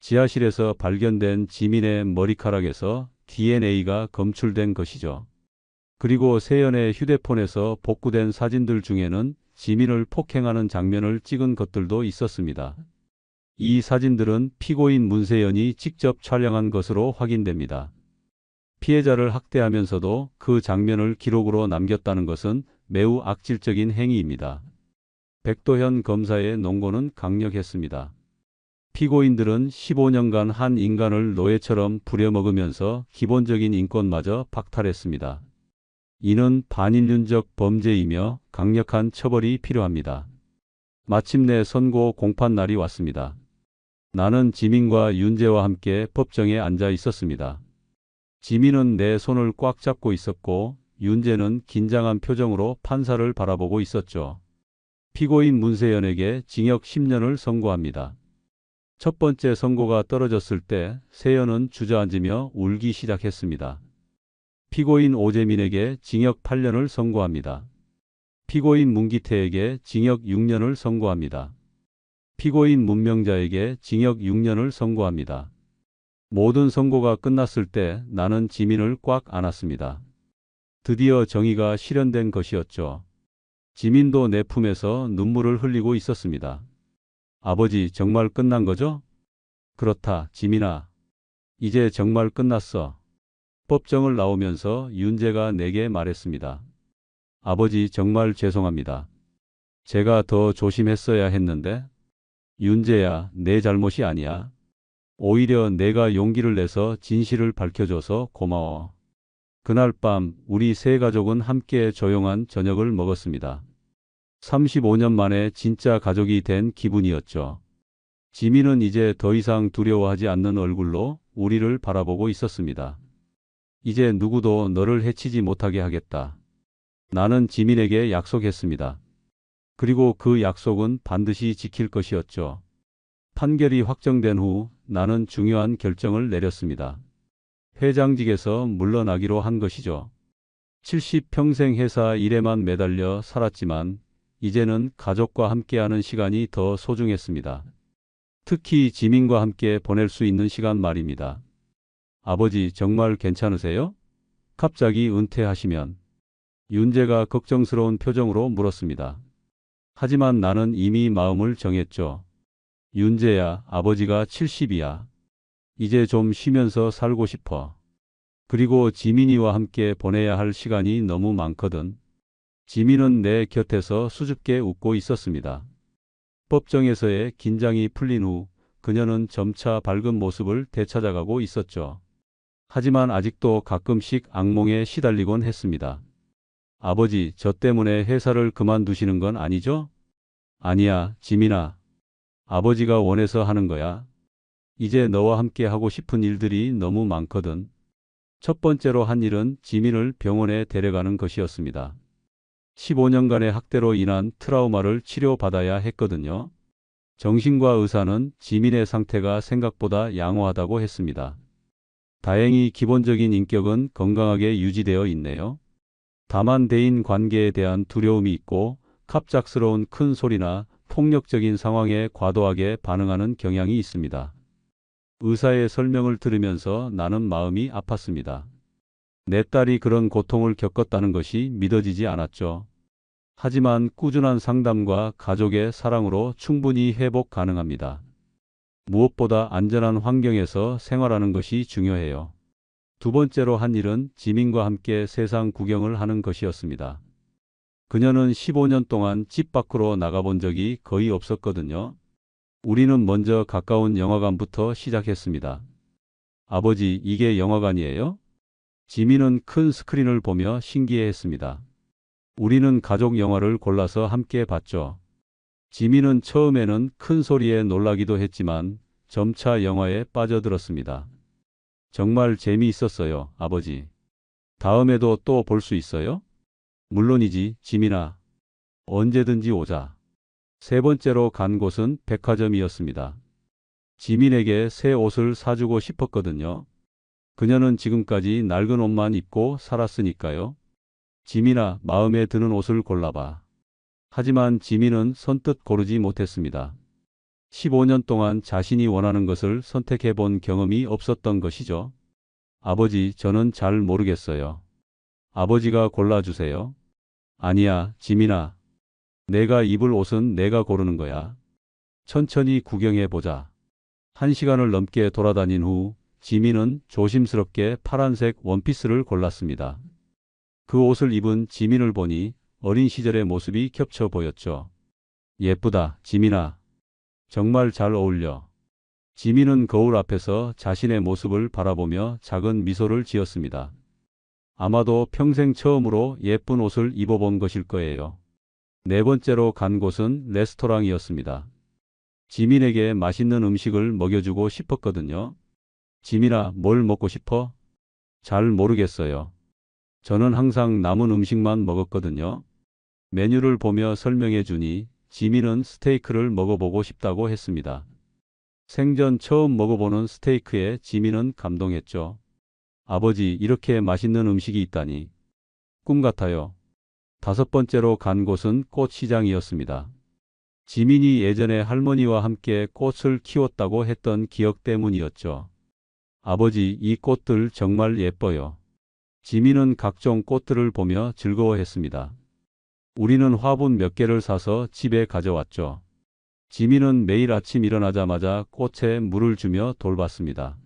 지하실에서 발견된 지민의 머리카락에서 DNA가 검출된 것이죠. 그리고 세연의 휴대폰에서 복구된 사진들 중에는 지민을 폭행하는 장면을 찍은 것들도 있었습니다. 이 사진들은 피고인 문세연이 직접 촬영한 것으로 확인됩니다. 피해자를 학대하면서도 그 장면을 기록으로 남겼다는 것은 매우 악질적인 행위입니다. 백도현 검사의 논거는 강력했습니다. 피고인들은 15년간 한 인간을 노예처럼 부려먹으면서 기본적인 인권마저 박탈했습니다. 이는 반인륜적 범죄이며 강력한 처벌이 필요합니다. 마침내 선고 공판 날이 왔습니다. 나는 지민과 윤재와 함께 법정에 앉아 있었습니다. 지민은 내 손을 꽉 잡고 있었고 윤재는 긴장한 표정으로 판사를 바라보고 있었죠. 피고인 문세연에게 징역 10년을 선고합니다. 첫 번째 선고가 떨어졌을 때 세연은 주저앉으며 울기 시작했습니다. 피고인 오재민에게 징역 8년을 선고합니다. 피고인 문기태에게 징역 6년을 선고합니다. 피고인 문명자에게 징역 6년을 선고합니다. 모든 선고가 끝났을 때 나는 지민을 꽉 안았습니다. 드디어 정의가 실현된 것이었죠. 지민도 내 품에서 눈물을 흘리고 있었습니다. 아버지, 정말 끝난 거죠? 그렇다, 지민아. 이제 정말 끝났어. 법정을 나오면서 윤재가 내게 말했습니다. 아버지, 정말 죄송합니다. 제가 더 조심했어야 했는데. 윤재야, 내 잘못이 아니야. 오히려 내가 용기를 내서 진실을 밝혀줘서 고마워. 그날 밤 우리 세 가족은 함께 조용한 저녁을 먹었습니다. 35년 만에 진짜 가족이 된 기분이었죠. 지민은 이제 더 이상 두려워하지 않는 얼굴로 우리를 바라보고 있었습니다. 이제 누구도 너를 해치지 못하게 하겠다. 나는 지민에게 약속했습니다. 그리고 그 약속은 반드시 지킬 것이었죠. 판결이 확정된 후 나는 중요한 결정을 내렸습니다. 회장직에서 물러나기로 한 것이죠. 70평생 회사 일에만 매달려 살았지만 이제는 가족과 함께하는 시간이 더 소중했습니다. 특히 지민과 함께 보낼 수 있는 시간 말입니다. 아버지, 정말 괜찮으세요? 갑자기 은퇴하시면? 윤재가 걱정스러운 표정으로 물었습니다. 하지만 나는 이미 마음을 정했죠. 윤재야, 아버지가 70이야. 이제 좀 쉬면서 살고 싶어. 그리고 지민이와 함께 보내야 할 시간이 너무 많거든. 지민은 내 곁에서 수줍게 웃고 있었습니다. 법정에서의 긴장이 풀린 후 그녀는 점차 밝은 모습을 되찾아가고 있었죠. 하지만 아직도 가끔씩 악몽에 시달리곤 했습니다. 아버지, 저 때문에 회사를 그만두시는 건 아니죠? 아니야, 지민아. 아버지가 원해서 하는 거야. 이제 너와 함께 하고 싶은 일들이 너무 많거든. 첫 번째로 한 일은 지민을 병원에 데려가는 것이었습니다. 15년간의 학대로 인한 트라우마를 치료받아야 했거든요. 정신과 의사는 지민의 상태가 생각보다 양호하다고 했습니다. 다행히 기본적인 인격은 건강하게 유지되어 있네요. 다만 대인 관계에 대한 두려움이 있고 갑작스러운 큰 소리나 폭력적인 상황에 과도하게 반응하는 경향이 있습니다. 의사의 설명을 들으면서 나는 마음이 아팠습니다. 내 딸이 그런 고통을 겪었다는 것이 믿어지지 않았죠. 하지만 꾸준한 상담과 가족의 사랑으로 충분히 회복 가능합니다. 무엇보다 안전한 환경에서 생활하는 것이 중요해요. 두 번째로 한 일은 지민과 함께 세상 구경을 하는 것이었습니다. 그녀는 15년 동안 집 밖으로 나가본 적이 거의 없었거든요. 우리는 먼저 가까운 영화관부터 시작했습니다. 아버지, 이게 영화관이에요? 지민은 큰 스크린을 보며 신기해했습니다. 우리는 가족 영화를 골라서 함께 봤죠. 지민은 처음에는 큰 소리에 놀라기도 했지만 점차 영화에 빠져들었습니다. 정말 재미있었어요, 아버지. 다음에도 또 볼 수 있어요? 물론이지, 지민아. 언제든지 오자. 세 번째로 간 곳은 백화점이었습니다. 지민에게 새 옷을 사주고 싶었거든요. 그녀는 지금까지 낡은 옷만 입고 살았으니까요. 지민아, 마음에 드는 옷을 골라봐. 하지만 지민은 선뜻 고르지 못했습니다. 15년 동안 자신이 원하는 것을 선택해 본 경험이 없었던 것이죠. 아버지, 저는 잘 모르겠어요. 아버지가 골라주세요. 아니야, 지민아. 내가 입을 옷은 내가 고르는 거야. 천천히 구경해 보자. 1시간을 넘게 돌아다닌 후 지민은 조심스럽게 파란색 원피스를 골랐습니다. 그 옷을 입은 지민을 보니 어린 시절의 모습이 겹쳐 보였죠. 예쁘다, 지민아. 정말 잘 어울려. 지민은 거울 앞에서 자신의 모습을 바라보며 작은 미소를 지었습니다. 아마도 평생 처음으로 예쁜 옷을 입어본 것일 거예요. 네 번째로 간 곳은 레스토랑이었습니다. 지민에게 맛있는 음식을 먹여주고 싶었거든요. 지민아, 뭘 먹고 싶어? 잘 모르겠어요. 저는 항상 남은 음식만 먹었거든요. 메뉴를 보며 설명해 주니 지민은 스테이크를 먹어보고 싶다고 했습니다. 생전 처음 먹어보는 스테이크에 지민은 감동했죠. 아버지, 이렇게 맛있는 음식이 있다니. 꿈 같아요. 5번째로 간 곳은 꽃시장이었습니다. 지민이 예전에 할머니와 함께 꽃을 키웠다고 했던 기억 때문이었죠. 아버지, 이 꽃들 정말 예뻐요. 지민은 각종 꽃들을 보며 즐거워했습니다. 우리는 화분 몇 개를 사서 집에 가져왔죠. 지민은 매일 아침 일어나자마자 꽃에 물을 주며 돌봤습니다.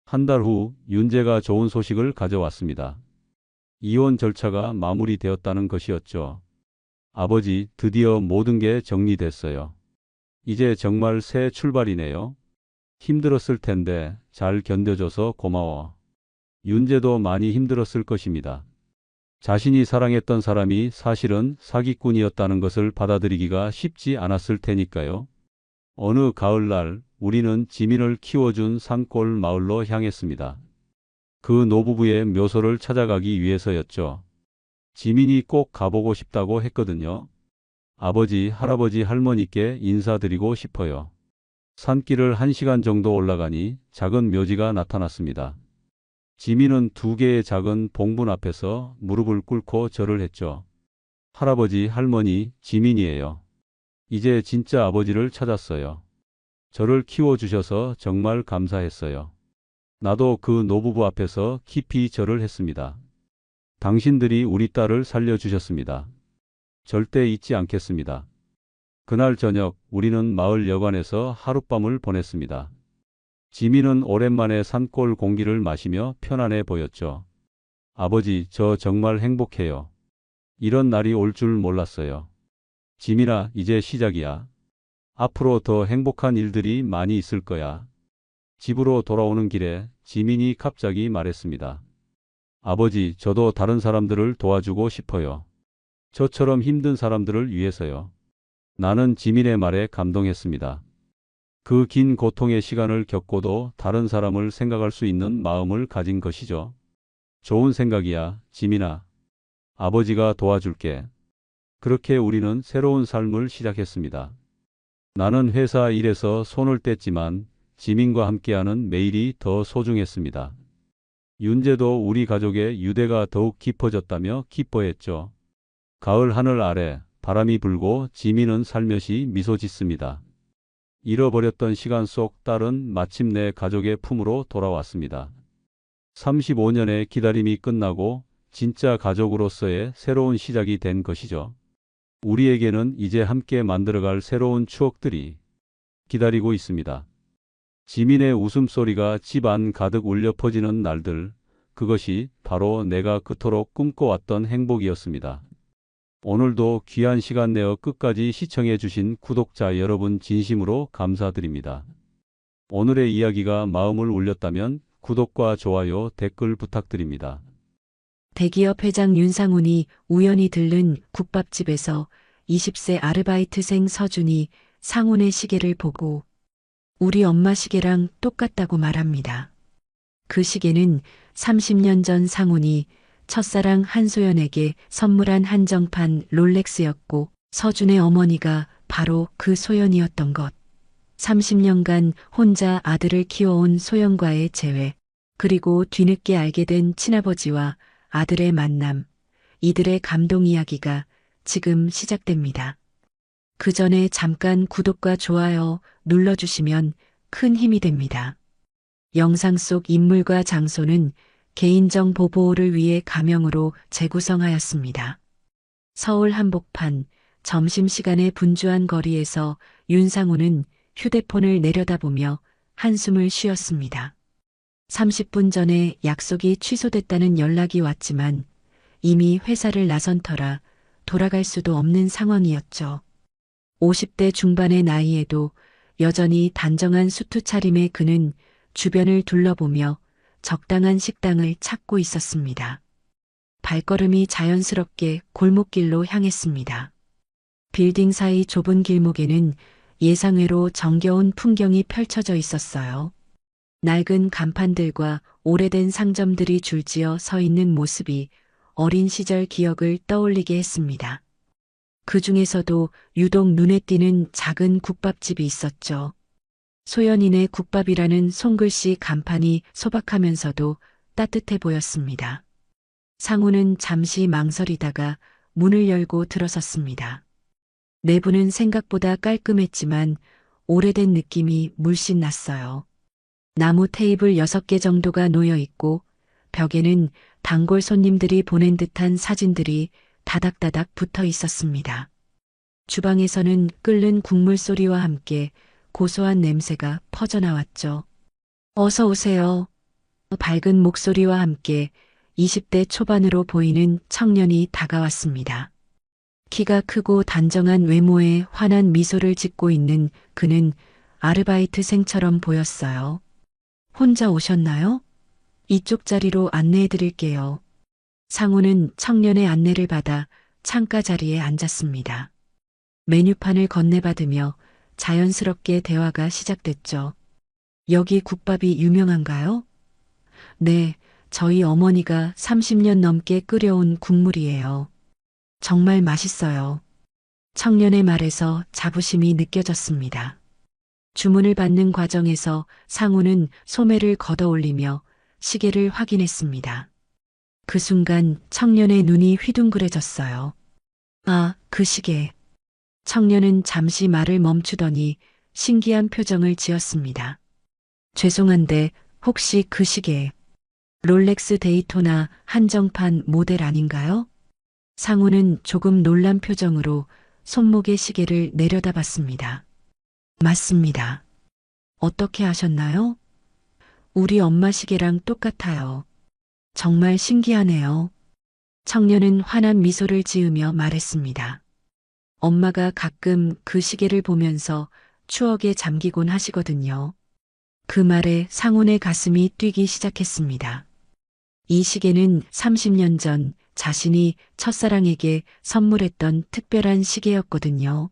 한 달 후 윤재가 좋은 소식을 가져왔습니다. 이혼 절차가 마무리되었다는 것이었죠. 아버지, 드디어 모든 게 정리됐어요. 이제 정말 새 출발이네요. 힘들었을 텐데 잘 견뎌줘서 고마워. 윤재도 많이 힘들었을 것입니다. 자신이 사랑했던 사람이 사실은 사기꾼이었다는 것을 받아들이기가 쉽지 않았을 테니까요. 어느 가을날 우리는 지민을 키워준 산골 마을로 향했습니다. 그 노부부의 묘소를 찾아가기 위해서였죠. 지민이 꼭 가보고 싶다고 했거든요. 아버지, 할아버지, 할머니께 인사드리고 싶어요. 산길을 1시간 정도 올라가니 작은 묘지가 나타났습니다. 지민은 2개의 작은 봉분 앞에서 무릎을 꿇고 절을 했죠. 할아버지, 할머니, 지민이에요. 이제 진짜 아버지를 찾았어요. 저를 키워주셔서 정말 감사했어요. 나도 그 노부부 앞에서 깊이 절을 했습니다. 당신들이 우리 딸을 살려주셨습니다. 절대 잊지 않겠습니다. 그날 저녁 우리는 마을 여관에서 하룻밤을 보냈습니다. 지민은 오랜만에 산골 공기를 마시며 편안해 보였죠. 아버지, 저 정말 행복해요. 이런 날이 올 줄 몰랐어요. 지민아, 이제 시작이야. 앞으로 더 행복한 일들이 많이 있을 거야. 집으로 돌아오는 길에 지민이 갑자기 말했습니다. 아버지, 저도 다른 사람들을 도와주고 싶어요. 저처럼 힘든 사람들을 위해서요. 나는 지민의 말에 감동했습니다. 그 긴 고통의 시간을 겪고도 다른 사람을 생각할 수 있는 마음을 가진 것이죠. 좋은 생각이야, 지민아. 아버지가 도와줄게. 그렇게 우리는 새로운 삶을 시작했습니다. 나는 회사 일에서 손을 뗐지만 지민과 함께하는 매일이 더 소중했습니다. 윤재도 우리 가족의 유대가 더욱 깊어졌다며 기뻐했죠. 가을 하늘 아래 바람이 불고 지민은 살며시 미소 짓습니다. 잃어버렸던 시간 속 딸은 마침내 가족의 품으로 돌아왔습니다. 35년의 기다림이 끝나고 진짜 가족으로서의 새로운 시작이 된 것이죠. 우리에게는 이제 함께 만들어갈 새로운 추억들이 기다리고 있습니다. 지민의 웃음소리가 집 안 가득 울려 퍼지는 날들, 그것이 바로 내가 그토록 꿈꿔왔던 행복이었습니다. 오늘도 귀한 시간 내어 끝까지 시청해 주신 구독자 여러분 진심으로 감사드립니다. 오늘의 이야기가 마음을 울렸다면 구독과 좋아요, 댓글 부탁드립니다. 대기업 회장 윤상훈이 우연히 들른 국밥집에서 20세 아르바이트생 서준이 상훈의 시계를 보고 우리 엄마 시계랑 똑같다고 말합니다. 그 시계는 30년 전 상훈이 첫사랑 한소연에게 선물한 한정판 롤렉스였고 서준의 어머니가 바로 그 소연이었던 것. 30년간 혼자 아들을 키워온 소연과의 재회, 그리고 뒤늦게 알게 된 친아버지와 아들의 만남, 이들의 감동 이야기가 지금 시작됩니다. 그 전에 잠깐 구독과 좋아요 눌러주시면 큰 힘이 됩니다. 영상 속 인물과 장소는 개인정보 보호를 위해 가명으로 재구성하였습니다. 서울 한복판 점심시간에 분주한 거리에서 윤상우는 휴대폰을 내려다보며 한숨을 쉬었습니다. 30분 전에 약속이 취소됐다는 연락이 왔지만 이미 회사를 나선 터라 돌아갈 수도 없는 상황이었죠. 50대 중반의 나이에도 여전히 단정한 수트 차림의 그는 주변을 둘러보며 적당한 식당을 찾고 있었습니다. 발걸음이 자연스럽게 골목길로 향했습니다. 빌딩 사이 좁은 길목에는 예상외로 정겨운 풍경이 펼쳐져 있었어요. 낡은 간판들과 오래된 상점들이 줄지어 서 있는 모습이 어린 시절 기억을 떠올리게 했습니다. 그 중에서도 유독 눈에 띄는 작은 국밥집이 있었죠. 소연인의 국밥이라는 손글씨 간판이 소박하면서도 따뜻해 보였습니다. 상우는 잠시 망설이다가 문을 열고 들어섰습니다. 내부는 생각보다 깔끔했지만 오래된 느낌이 물씬 났어요. 나무 테이블 6개 정도가 놓여 있고 벽에는 단골 손님들이 보낸 듯한 사진들이 다닥다닥 붙어 있었습니다. 주방에서는 끓는 국물 소리와 함께 고소한 냄새가 퍼져나왔죠. 어서 오세요. 밝은 목소리와 함께 20대 초반으로 보이는 청년이 다가왔습니다. 키가 크고 단정한 외모에 환한 미소를 짓고 있는 그는 아르바이트생처럼 보였어요. 혼자 오셨나요? 이쪽 자리로 안내해 드릴게요. 상우는 청년의 안내를 받아 창가 자리에 앉았습니다. 메뉴판을 건네받으며 자연스럽게 대화가 시작됐죠. 여기 국밥이 유명한가요? 네, 저희 어머니가 30년 넘게 끓여온 국물이에요. 정말 맛있어요. 청년의 말에서 자부심이 느껴졌습니다. 주문을 받는 과정에서 상우는 소매를 걷어 올리며 시계를 확인했습니다. 그 순간 청년의 눈이 휘둥그레졌어요. 아, 그 시계. 청년은 잠시 말을 멈추더니 신기한 표정을 지었습니다. 죄송한데 혹시 그 시계 롤렉스 데이토나 한정판 모델 아닌가요? 상우는 조금 놀란 표정으로 손목의 시계를 내려다봤습니다. 맞습니다. 어떻게 아셨나요? 우리 엄마 시계랑 똑같아요. 정말 신기하네요. 청년은 환한 미소를 지으며 말했습니다. 엄마가 가끔 그 시계를 보면서 추억에 잠기곤 하시거든요. 그 말에 상훈의 가슴이 뛰기 시작했습니다. 이 시계는 30년 전 자신이 첫사랑에게 선물했던 특별한 시계였거든요.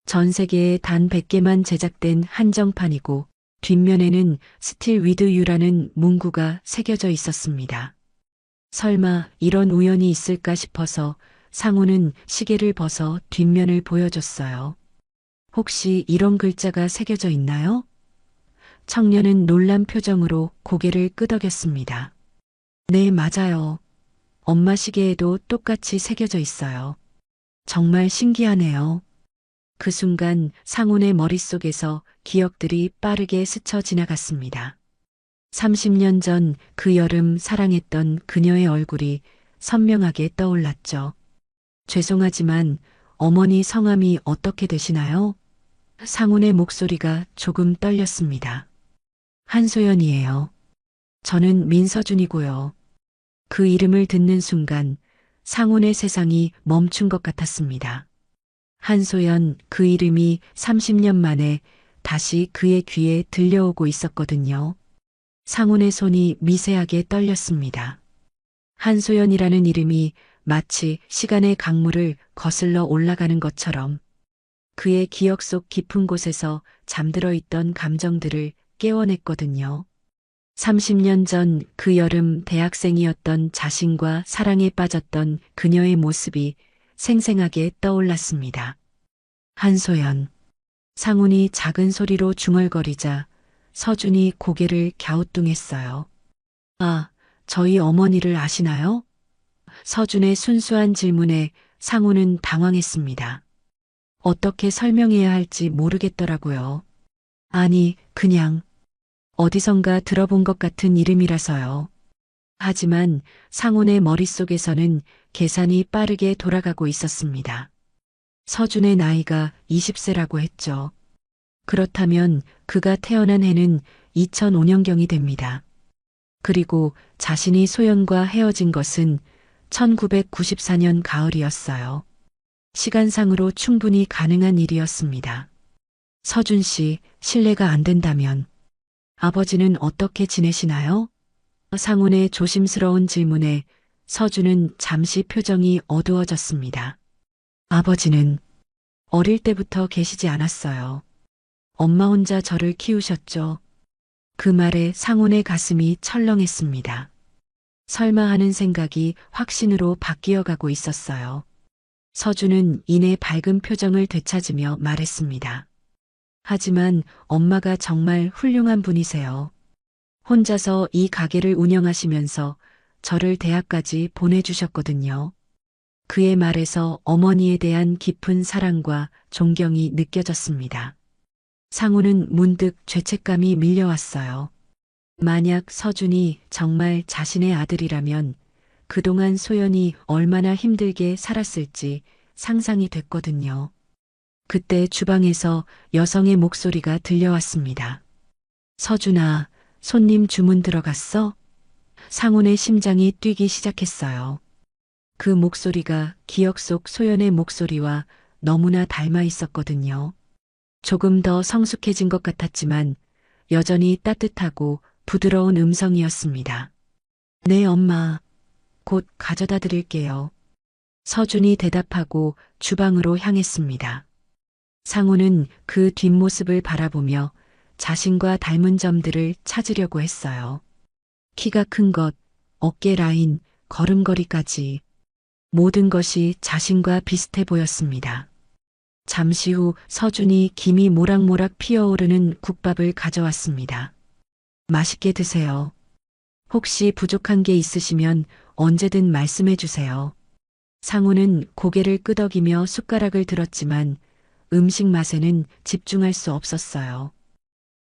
전 세계에 단 100개만 제작된 한정판이고 뒷면에는 스틸 위드 유라는 문구가 새겨져 있었습니다. 설마 이런 우연이 있을까 싶어서 상우는 시계를 벗어 뒷면을 보여줬어요. 혹시 이런 글자가 새겨져 있나요? 청년은 놀란 표정으로 고개를 끄덕였습니다. 네, 맞아요. 엄마 시계에도 똑같이 새겨져 있어요. 정말 신기하네요. 그 순간 상훈의 머릿속에서 기억들이 빠르게 스쳐 지나갔습니다. 30년 전 그 여름 사랑했던 그녀의 얼굴이 선명하게 떠올랐죠. 죄송하지만 어머니 성함이 어떻게 되시나요? 상훈의 목소리가 조금 떨렸습니다. 한소연이에요. 저는 민서준이고요. 그 이름을 듣는 순간 상훈의 세상이 멈춘 것 같았습니다. 한소연, 그 이름이 30년 만에 다시 그의 귀에 들려오고 있었거든요. 상훈의 손이 미세하게 떨렸습니다. 한소연이라는 이름이 마치 시간의 강물을 거슬러 올라가는 것처럼 그의 기억 속 깊은 곳에서 잠들어 있던 감정들을 깨워냈거든요. 30년 전 그 여름 대학생이었던 자신과 사랑에 빠졌던 그녀의 모습이 생생하게 떠올랐습니다. 한소연. 상훈이 작은 소리로 중얼거리자 서준이 고개를 갸우뚱했어요. 아, 저희 어머니를 아시나요? 서준의 순수한 질문에 상훈은 당황했습니다. 어떻게 설명해야 할지 모르겠더라고요. 아니, 그냥 어디선가 들어본 것 같은 이름이라서요. 하지만 상훈의 머릿속에서는 계산이 빠르게 돌아가고 있었습니다. 서준의 나이가 20세라고 했죠. 그렇다면 그가 태어난 해는 2005년경이 됩니다. 그리고 자신이 소연과 헤어진 것은 1994년 가을이었어요. 시간상으로 충분히 가능한 일이었습니다. 서준 씨, 실례가 안 된다면 아버지는 어떻게 지내시나요? 상훈의 조심스러운 질문에 서준은 잠시 표정이 어두워졌습니다. 아버지는 어릴 때부터 계시지 않았어요. 엄마 혼자 저를 키우셨죠. 그 말에 상훈의 가슴이 철렁했습니다. 설마 하는 생각이 확신으로 바뀌어가고 있었어요. 서준은 이내 밝은 표정을 되찾으며 말했습니다. 하지만 엄마가 정말 훌륭한 분이세요. 혼자서 이 가게를 운영하시면서 저를 대학까지 보내주셨거든요. 그의 말에서 어머니에 대한 깊은 사랑과 존경이 느껴졌습니다. 상우는 문득 죄책감이 밀려왔어요. 만약 서준이 정말 자신의 아들이라면 그동안 소연이 얼마나 힘들게 살았을지 상상이 됐거든요. 그때 주방에서 여성의 목소리가 들려왔습니다. 서준아, 손님 주문 들어갔어? 상훈의 심장이 뛰기 시작했어요. 그 목소리가 기억 속 소연의 목소리와 너무나 닮아 있었거든요. 조금 더 성숙해진 것 같았지만 여전히 따뜻하고 부드러운 음성이었습니다. 네, 엄마. 곧 가져다 드릴게요. 서준이 대답하고 주방으로 향했습니다. 상우는 그 뒷모습을 바라보며 자신과 닮은 점들을 찾으려고 했어요. 키가 큰 것, 어깨 라인, 걸음걸이까지 모든 것이 자신과 비슷해 보였습니다. 잠시 후 서준이 김이 모락모락 피어오르는 국밥을 가져왔습니다. 맛있게 드세요. 혹시 부족한 게 있으시면 언제든 말씀해 주세요. 상우는 고개를 끄덕이며 숟가락을 들었지만 음식 맛에는 집중할 수 없었어요.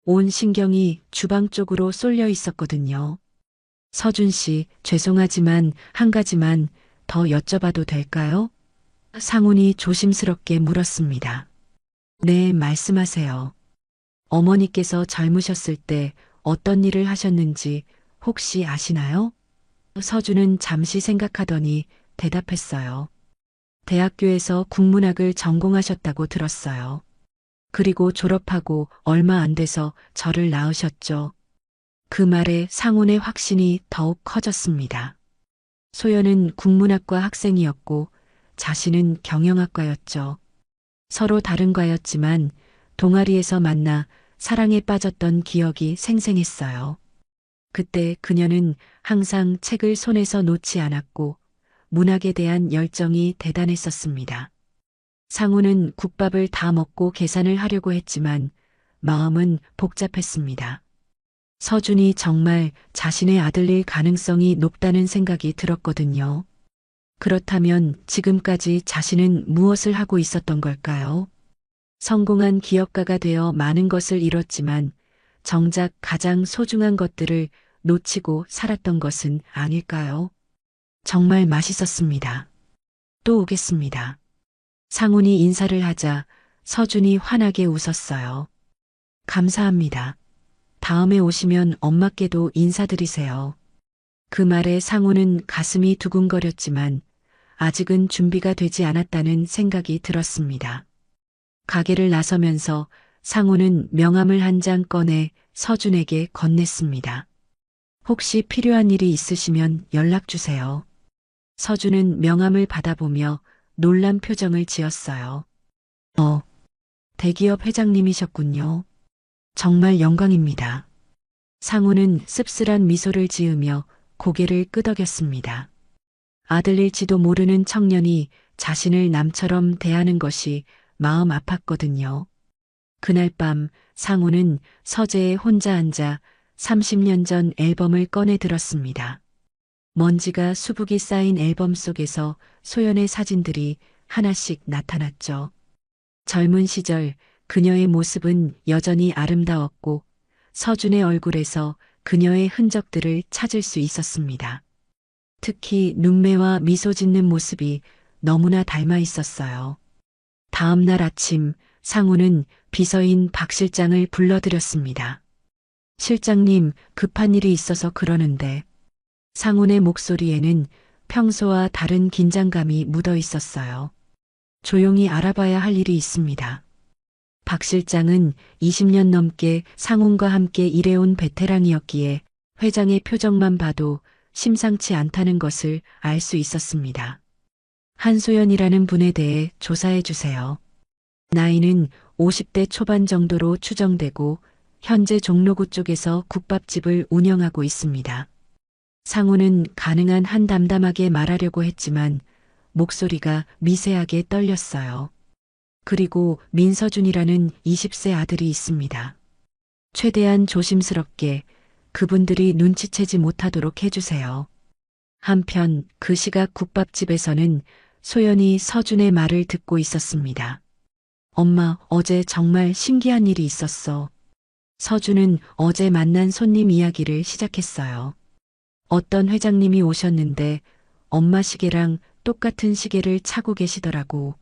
온 신경이 주방 쪽으로 쏠려 있었거든요. 서준 씨, 죄송하지만 한 가지만 더 여쭤봐도 될까요? 상훈이 조심스럽게 물었습니다. 네, 말씀하세요. 어머니께서 젊으셨을 때 어떤 일을 하셨는지 혹시 아시나요? 서준은 잠시 생각하더니 대답했어요. 대학교에서 국문학을 전공하셨다고 들었어요. 그리고 졸업하고 얼마 안 돼서 저를 낳으셨죠. 그 말에 상훈의 확신이 더욱 커졌습니다. 소연은 국문학과 학생이었고 자신은 경영학과였죠. 서로 다른 과였지만 동아리에서 만나 사랑에 빠졌던 기억이 생생했어요. 그때 그녀는 항상 책을 손에서 놓지 않았고 문학에 대한 열정이 대단했었습니다. 상우는 국밥을 다 먹고 계산을 하려고 했지만 마음은 복잡했습니다. 서준이 정말 자신의 아들일 가능성이 높다는 생각이 들었거든요. 그렇다면 지금까지 자신은 무엇을 하고 있었던 걸까요? 성공한 기업가가 되어 많은 것을 이뤘지만 정작 가장 소중한 것들을 놓치고 살았던 것은 아닐까요? 정말 맛있었습니다. 또 오겠습니다. 상훈이 인사를 하자 서준이 환하게 웃었어요. 감사합니다. 다음에 오시면 엄마께도 인사드리세요. 그 말에 상훈은 가슴이 두근거렸지만 아직은 준비가 되지 않았다는 생각이 들었습니다. 가게를 나서면서 상훈은 명함을 한 장 꺼내 서준에게 건넸습니다. 혹시 필요한 일이 있으시면 연락 주세요. 서준은 명함을 받아보며 놀란 표정을 지었어요. 대기업 회장님이셨군요. 정말 영광입니다. 상훈은 씁쓸한 미소를 지으며 고개를 끄덕였습니다. 아들일지도 모르는 청년이 자신을 남처럼 대하는 것이 마음 아팠거든요. 그날 밤 상훈은 서재에 혼자 앉아 30년 전 앨범을 꺼내 들었습니다. 먼지가 수북이 쌓인 앨범 속에서 소연의 사진들이 하나씩 나타났죠. 젊은 시절 그녀의 모습은 여전히 아름다웠고 서준의 얼굴에서 그녀의 흔적들을 찾을 수 있었습니다. 특히 눈매와 미소 짓는 모습이 너무나 닮아 있었어요. 다음 날 아침 상우는 비서인 박 실장을 불러들였습니다. 실장님, 급한 일이 있어서 그러는데. 상훈의 목소리에는 평소와 다른 긴장감이 묻어 있었어요. 조용히 알아봐야 할 일이 있습니다. 박 실장은 20년 넘게 상훈과 함께 일해온 베테랑이었기에 회장의 표정만 봐도 심상치 않다는 것을 알 수 있었습니다. 한소연이라는 분에 대해 조사해 주세요. 나이는 50대 초반 정도로 추정되고 현재 종로구 쪽에서 국밥집을 운영하고 있습니다. 상우는 가능한 한 담담하게 말하려고 했지만 목소리가 미세하게 떨렸어요. 그리고 민서준이라는 20세 아들이 있습니다. 최대한 조심스럽게 그분들이 눈치채지 못하도록 해주세요. 한편 그 시각 국밥집에서는 소연이 서준의 말을 듣고 있었습니다. 엄마, 어제 정말 신기한 일이 있었어. 서준은 어제 만난 손님 이야기를 시작했어요. 어떤 회장님이 오셨는데 엄마 시계랑 똑같은 시계를 차고 계시더라고.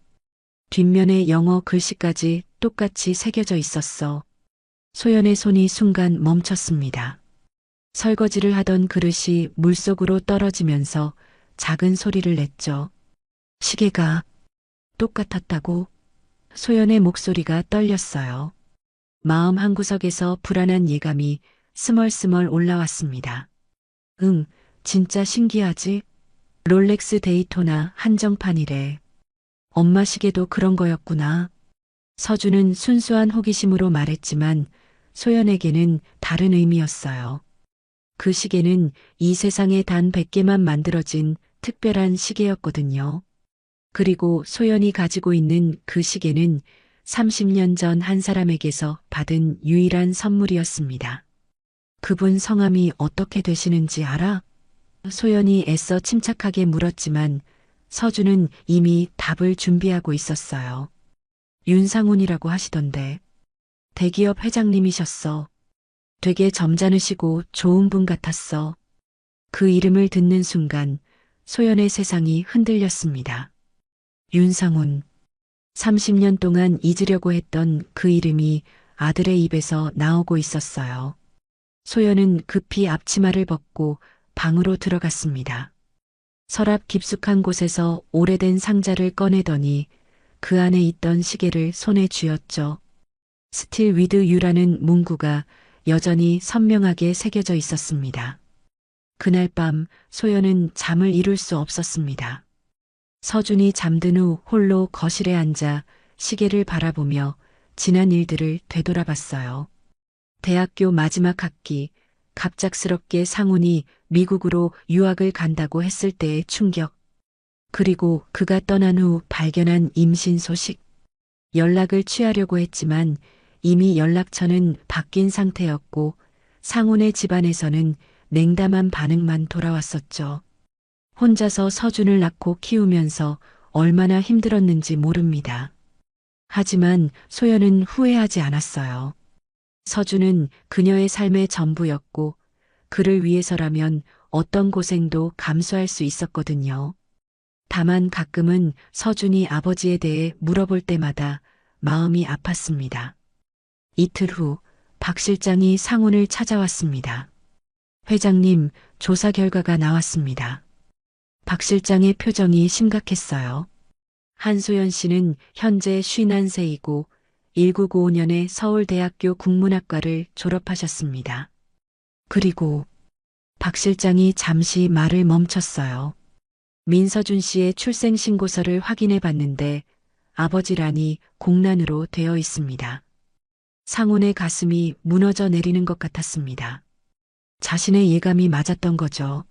뒷면에 영어 글씨까지 똑같이 새겨져 있었어. 소연의 손이 순간 멈췄습니다. 설거지를 하던 그릇이 물속으로 떨어지면서 작은 소리를 냈죠. 시계가 똑같았다고? 소연의 목소리가 떨렸어요. 마음 한구석에서 불안한 예감이 스멀스멀 올라왔습니다. 응, 진짜 신기하지? 롤렉스 데이토나 한정판이래. 엄마 시계도 그런 거였구나. 서준은 순수한 호기심으로 말했지만 소연에게는 다른 의미였어요. 그 시계는 이 세상에 단 100개만 만들어진 특별한 시계였거든요. 그리고 소연이 가지고 있는 그 시계는 30년 전 한 사람에게서 받은 유일한 선물이었습니다. 그분 성함이 어떻게 되시는지 알아? 소연이 애써 침착하게 물었지만 서준은 이미 답을 준비하고 있었어요. 윤상훈이라고 하시던데. 대기업 회장님이셨어. 되게 점잖으시고 좋은 분 같았어. 그 이름을 듣는 순간 소연의 세상이 흔들렸습니다. 윤상훈. 30년 동안 잊으려고 했던 그 이름이 아들의 입에서 나오고 있었어요. 소연은 급히 앞치마를 벗고 방으로 들어갔습니다. 서랍 깊숙한 곳에서 오래된 상자를 꺼내더니 그 안에 있던 시계를 손에 쥐었죠. 스틸 위드 유라는 문구가 여전히 선명하게 새겨져 있었습니다. 그날 밤 소연은 잠을 이룰 수 없었습니다. 서준이 잠든 후 홀로 거실에 앉아 시계를 바라보며 지난 일들을 되돌아봤어요. 대학교 마지막 학기, 갑작스럽게 상훈이 미국으로 유학을 간다고 했을 때의 충격. 그리고 그가 떠난 후 발견한 임신 소식. 연락을 취하려고 했지만 이미 연락처는 바뀐 상태였고 상훈의 집안에서는 냉담한 반응만 돌아왔었죠. 혼자서 서준을 낳고 키우면서 얼마나 힘들었는지 모릅니다. 하지만 소연은 후회하지 않았어요. 서준은 그녀의 삶의 전부였고 그를 위해서라면 어떤 고생도 감수할 수 있었거든요. 다만 가끔은 서준이 아버지에 대해 물어볼 때마다 마음이 아팠습니다. 이틀 후 박 실장이 상훈을 찾아왔습니다. 회장님, 조사 결과가 나왔습니다. 박 실장의 표정이 심각했어요. 한소연 씨는 현재 51세이고 1995년에 서울대학교 국문학과를 졸업하셨습니다. 그리고 박 실장이 잠시 말을 멈췄어요. 민서준 씨의 출생신고서를 확인해 봤는데 아버지란이 공란으로 되어 있습니다. 상훈의 가슴이 무너져 내리는 것 같았습니다. 자신의 예감이 맞았던 거죠.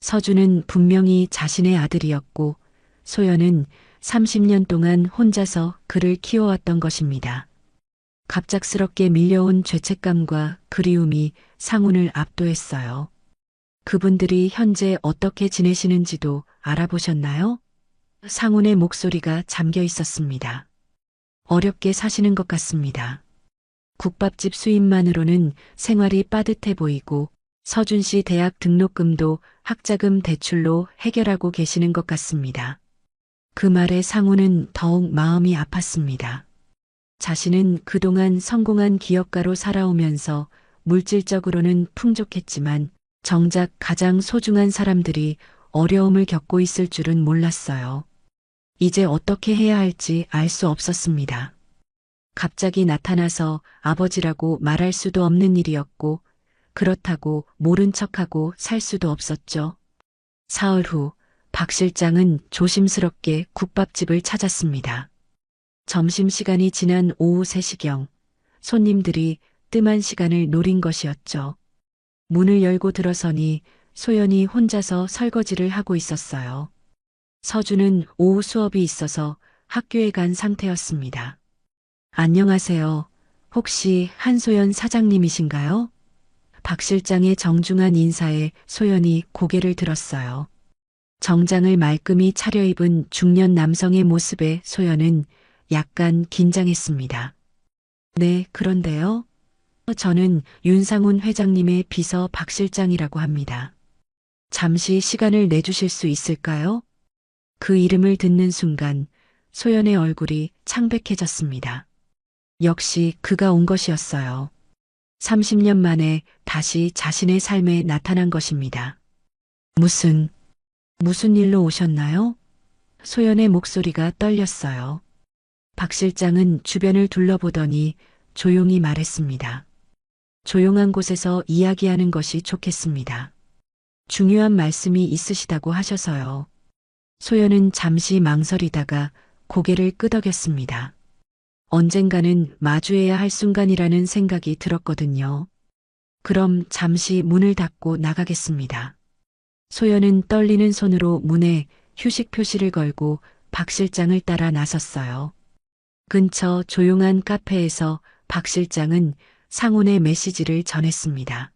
서준은 분명히 자신의 아들이었고 소연은 30년 동안 혼자서 그를 키워왔던 것입니다. 갑작스럽게 밀려온 죄책감과 그리움이 상훈을 압도했어요. 그분들이 현재 어떻게 지내시는지도 알아보셨나요? 상훈의 목소리가 잠겨 있었습니다. 어렵게 사시는 것 같습니다. 국밥집 수입만으로는 생활이 빠듯해 보이고 서준 씨 대학 등록금도 학자금 대출로 해결하고 계시는 것 같습니다. 그 말에 상우는 더욱 마음이 아팠습니다. 자신은 그동안 성공한 기업가로 살아오면서 물질적으로는 풍족했지만 정작 가장 소중한 사람들이 어려움을 겪고 있을 줄은 몰랐어요. 이제 어떻게 해야 할지 알 수 없었습니다. 갑자기 나타나서 아버지라고 말할 수도 없는 일이었고 그렇다고 모른 척하고 살 수도 없었죠. 사흘 후 박 실장은 조심스럽게 국밥집을 찾았습니다. 점심시간이 지난 오후 3시경 손님들이 뜸한 시간을 노린 것이었죠. 문을 열고 들어서니 소연이 혼자서 설거지를 하고 있었어요. 서준은 오후 수업이 있어서 학교에 간 상태였습니다. 안녕하세요. 혹시 한소연 사장님이신가요? 박 실장의 정중한 인사에 소연이 고개를 들었어요. 정장을 말끔히 차려입은 중년 남성의 모습에 소연은 약간 긴장했습니다. 네, 그런데요. 저는 윤상훈 회장님의 비서 박 실장이라고 합니다. 잠시 시간을 내주실 수 있을까요? 그 이름을 듣는 순간 소연의 얼굴이 창백해졌습니다. 역시 그가 온 것이었어요. 30년 만에 다시 자신의 삶에 나타난 것입니다. 무슨 일로 오셨나요? 소연의 목소리가 떨렸어요. 박 실장은 주변을 둘러보더니 조용히 말했습니다. 조용한 곳에서 이야기하는 것이 좋겠습니다. 중요한 말씀이 있으시다고 하셔서요. 소연은 잠시 망설이다가 고개를 끄덕였습니다. 언젠가는 마주해야 할 순간이라는 생각이 들었거든요. 그럼 잠시 문을 닫고 나가겠습니다. 소연은 떨리는 손으로 문에 휴식 표시를 걸고 박 실장을 따라 나섰어요. 근처 조용한 카페에서 박 실장은 상훈의 메시지를 전했습니다.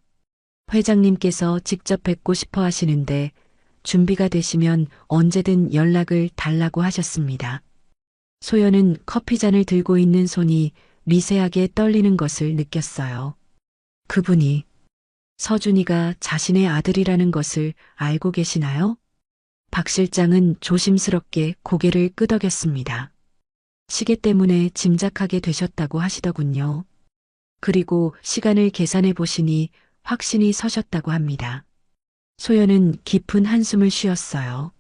회장님께서 직접 뵙고 싶어 하시는데 준비가 되시면 언제든 연락을 달라고 하셨습니다. 소연은 커피잔을 들고 있는 손이 미세하게 떨리는 것을 느꼈어요. 그분이 서준이가 자신의 아들이라는 것을 알고 계시나요? 박 실장은 조심스럽게 고개를 끄덕였습니다. 시계 때문에 짐작하게 되셨다고 하시더군요. 그리고 시간을 계산해 보시니 확신이 서셨다고 합니다. 소연은 깊은 한숨을 쉬었어요.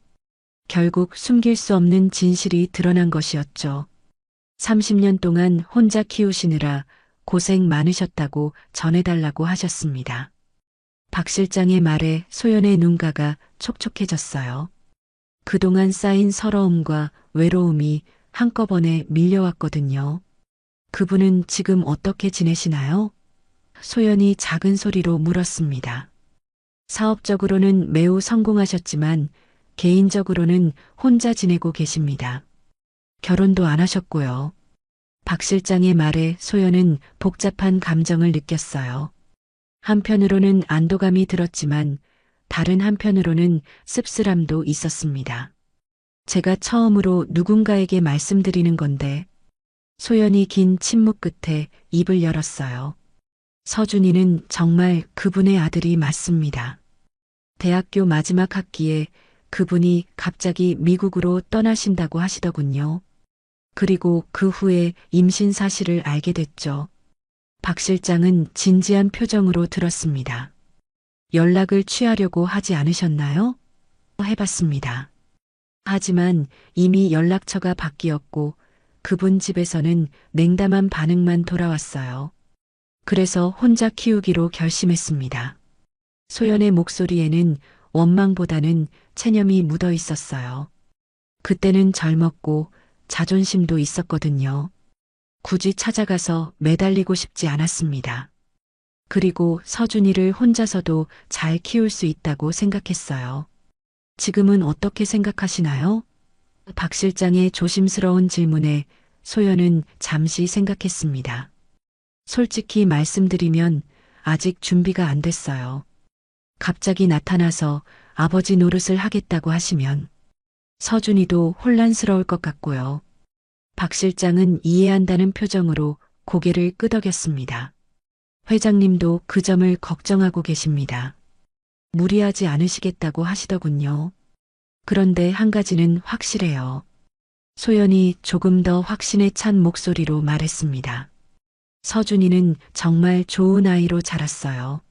결국 숨길 수 없는 진실이 드러난 것이었죠. 30년 동안 혼자 키우시느라 고생 많으셨다고 전해달라고 하셨습니다. 박 실장의 말에 소연의 눈가가 촉촉해졌어요. 그동안 쌓인 서러움과 외로움이 한꺼번에 밀려왔거든요. 그분은 지금 어떻게 지내시나요? 소연이 작은 소리로 물었습니다. 사업적으로는 매우 성공하셨지만 개인적으로는 혼자 지내고 계십니다. 결혼도 안 하셨고요. 박 실장의 말에 소연은 복잡한 감정을 느꼈어요. 한편으로는 안도감이 들었지만 다른 한편으로는 씁쓸함도 있었습니다. 제가 처음으로 누군가에게 말씀드리는 건데 소연이 긴 침묵 끝에 입을 열었어요. 서준이는 정말 그분의 아들이 맞습니다. 대학교 마지막 학기에 그분이 갑자기 미국으로 떠나신다고 하시더군요. 그리고 그 후에 임신 사실을 알게 됐죠. 박 실장은 진지한 표정으로 들었습니다. 연락을 취하려고 하지 않으셨나요? 해봤습니다. 하지만 이미 연락처가 바뀌었고 그분 집에서는 냉담한 반응만 돌아왔어요. 그래서 혼자 키우기로 결심했습니다. 소연의 목소리에는 원망보다는 체념이 묻어 있었어요. 그때는 젊었고 자존심도 있었거든요. 굳이 찾아가서 매달리고 싶지 않았습니다. 그리고 서준이를 혼자서도 잘 키울 수 있다고 생각했어요. 지금은 어떻게 생각하시나요? 박 실장의 조심스러운 질문에 소연은 잠시 생각했습니다. 솔직히 말씀드리면 아직 준비가 안 됐어요. 갑자기 나타나서 아버지 노릇을 하겠다고 하시면 서준이도 혼란스러울 것 같고요. 박 실장은 이해한다는 표정으로 고개를 끄덕였습니다. 회장님도 그 점을 걱정하고 계십니다. 무리하지 않으시겠다고 하시더군요. 그런데 한 가지는 확실해요. 소연이 조금 더 확신에 찬 목소리로 말했습니다. 서준이는 정말 좋은 아이로 자랐어요.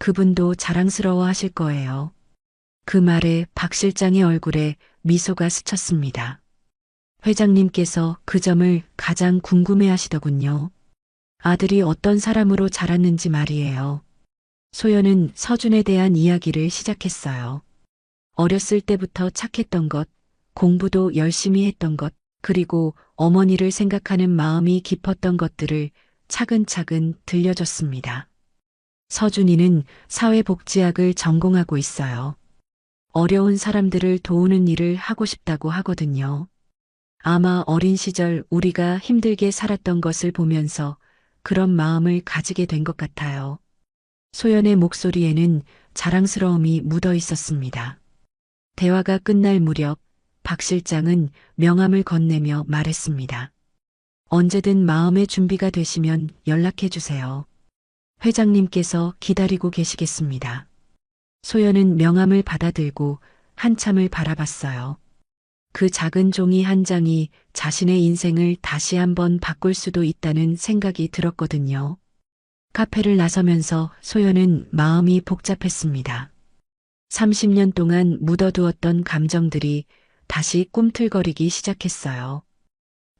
그분도 자랑스러워 하실 거예요. 그 말에 박 실장의 얼굴에 미소가 스쳤습니다. 회장님께서 그 점을 가장 궁금해 하시더군요. 아들이 어떤 사람으로 자랐는지 말이에요. 소연은 서준에 대한 이야기를 시작했어요. 어렸을 때부터 착했던 것, 공부도 열심히 했던 것, 그리고 어머니를 생각하는 마음이 깊었던 것들을 차근차근 들려줬습니다. 서준이는 사회복지학을 전공하고 있어요. 어려운 사람들을 도우는 일을 하고 싶다고 하거든요. 아마 어린 시절 우리가 힘들게 살았던 것을 보면서 그런 마음을 가지게 된 것 같아요. 소연의 목소리에는 자랑스러움이 묻어 있었습니다. 대화가 끝날 무렵 박 실장은 명함을 건네며 말했습니다. 언제든 마음의 준비가 되시면 연락해 주세요. 회장님께서 기다리고 계시겠습니다. 소연은 명함을 받아들고 한참을 바라봤어요. 그 작은 종이 한 장이 자신의 인생을 다시 한번 바꿀 수도 있다는 생각이 들었거든요. 카페를 나서면서 소연은 마음이 복잡했습니다. 30년 동안 묻어두었던 감정들이 다시 꿈틀거리기 시작했어요.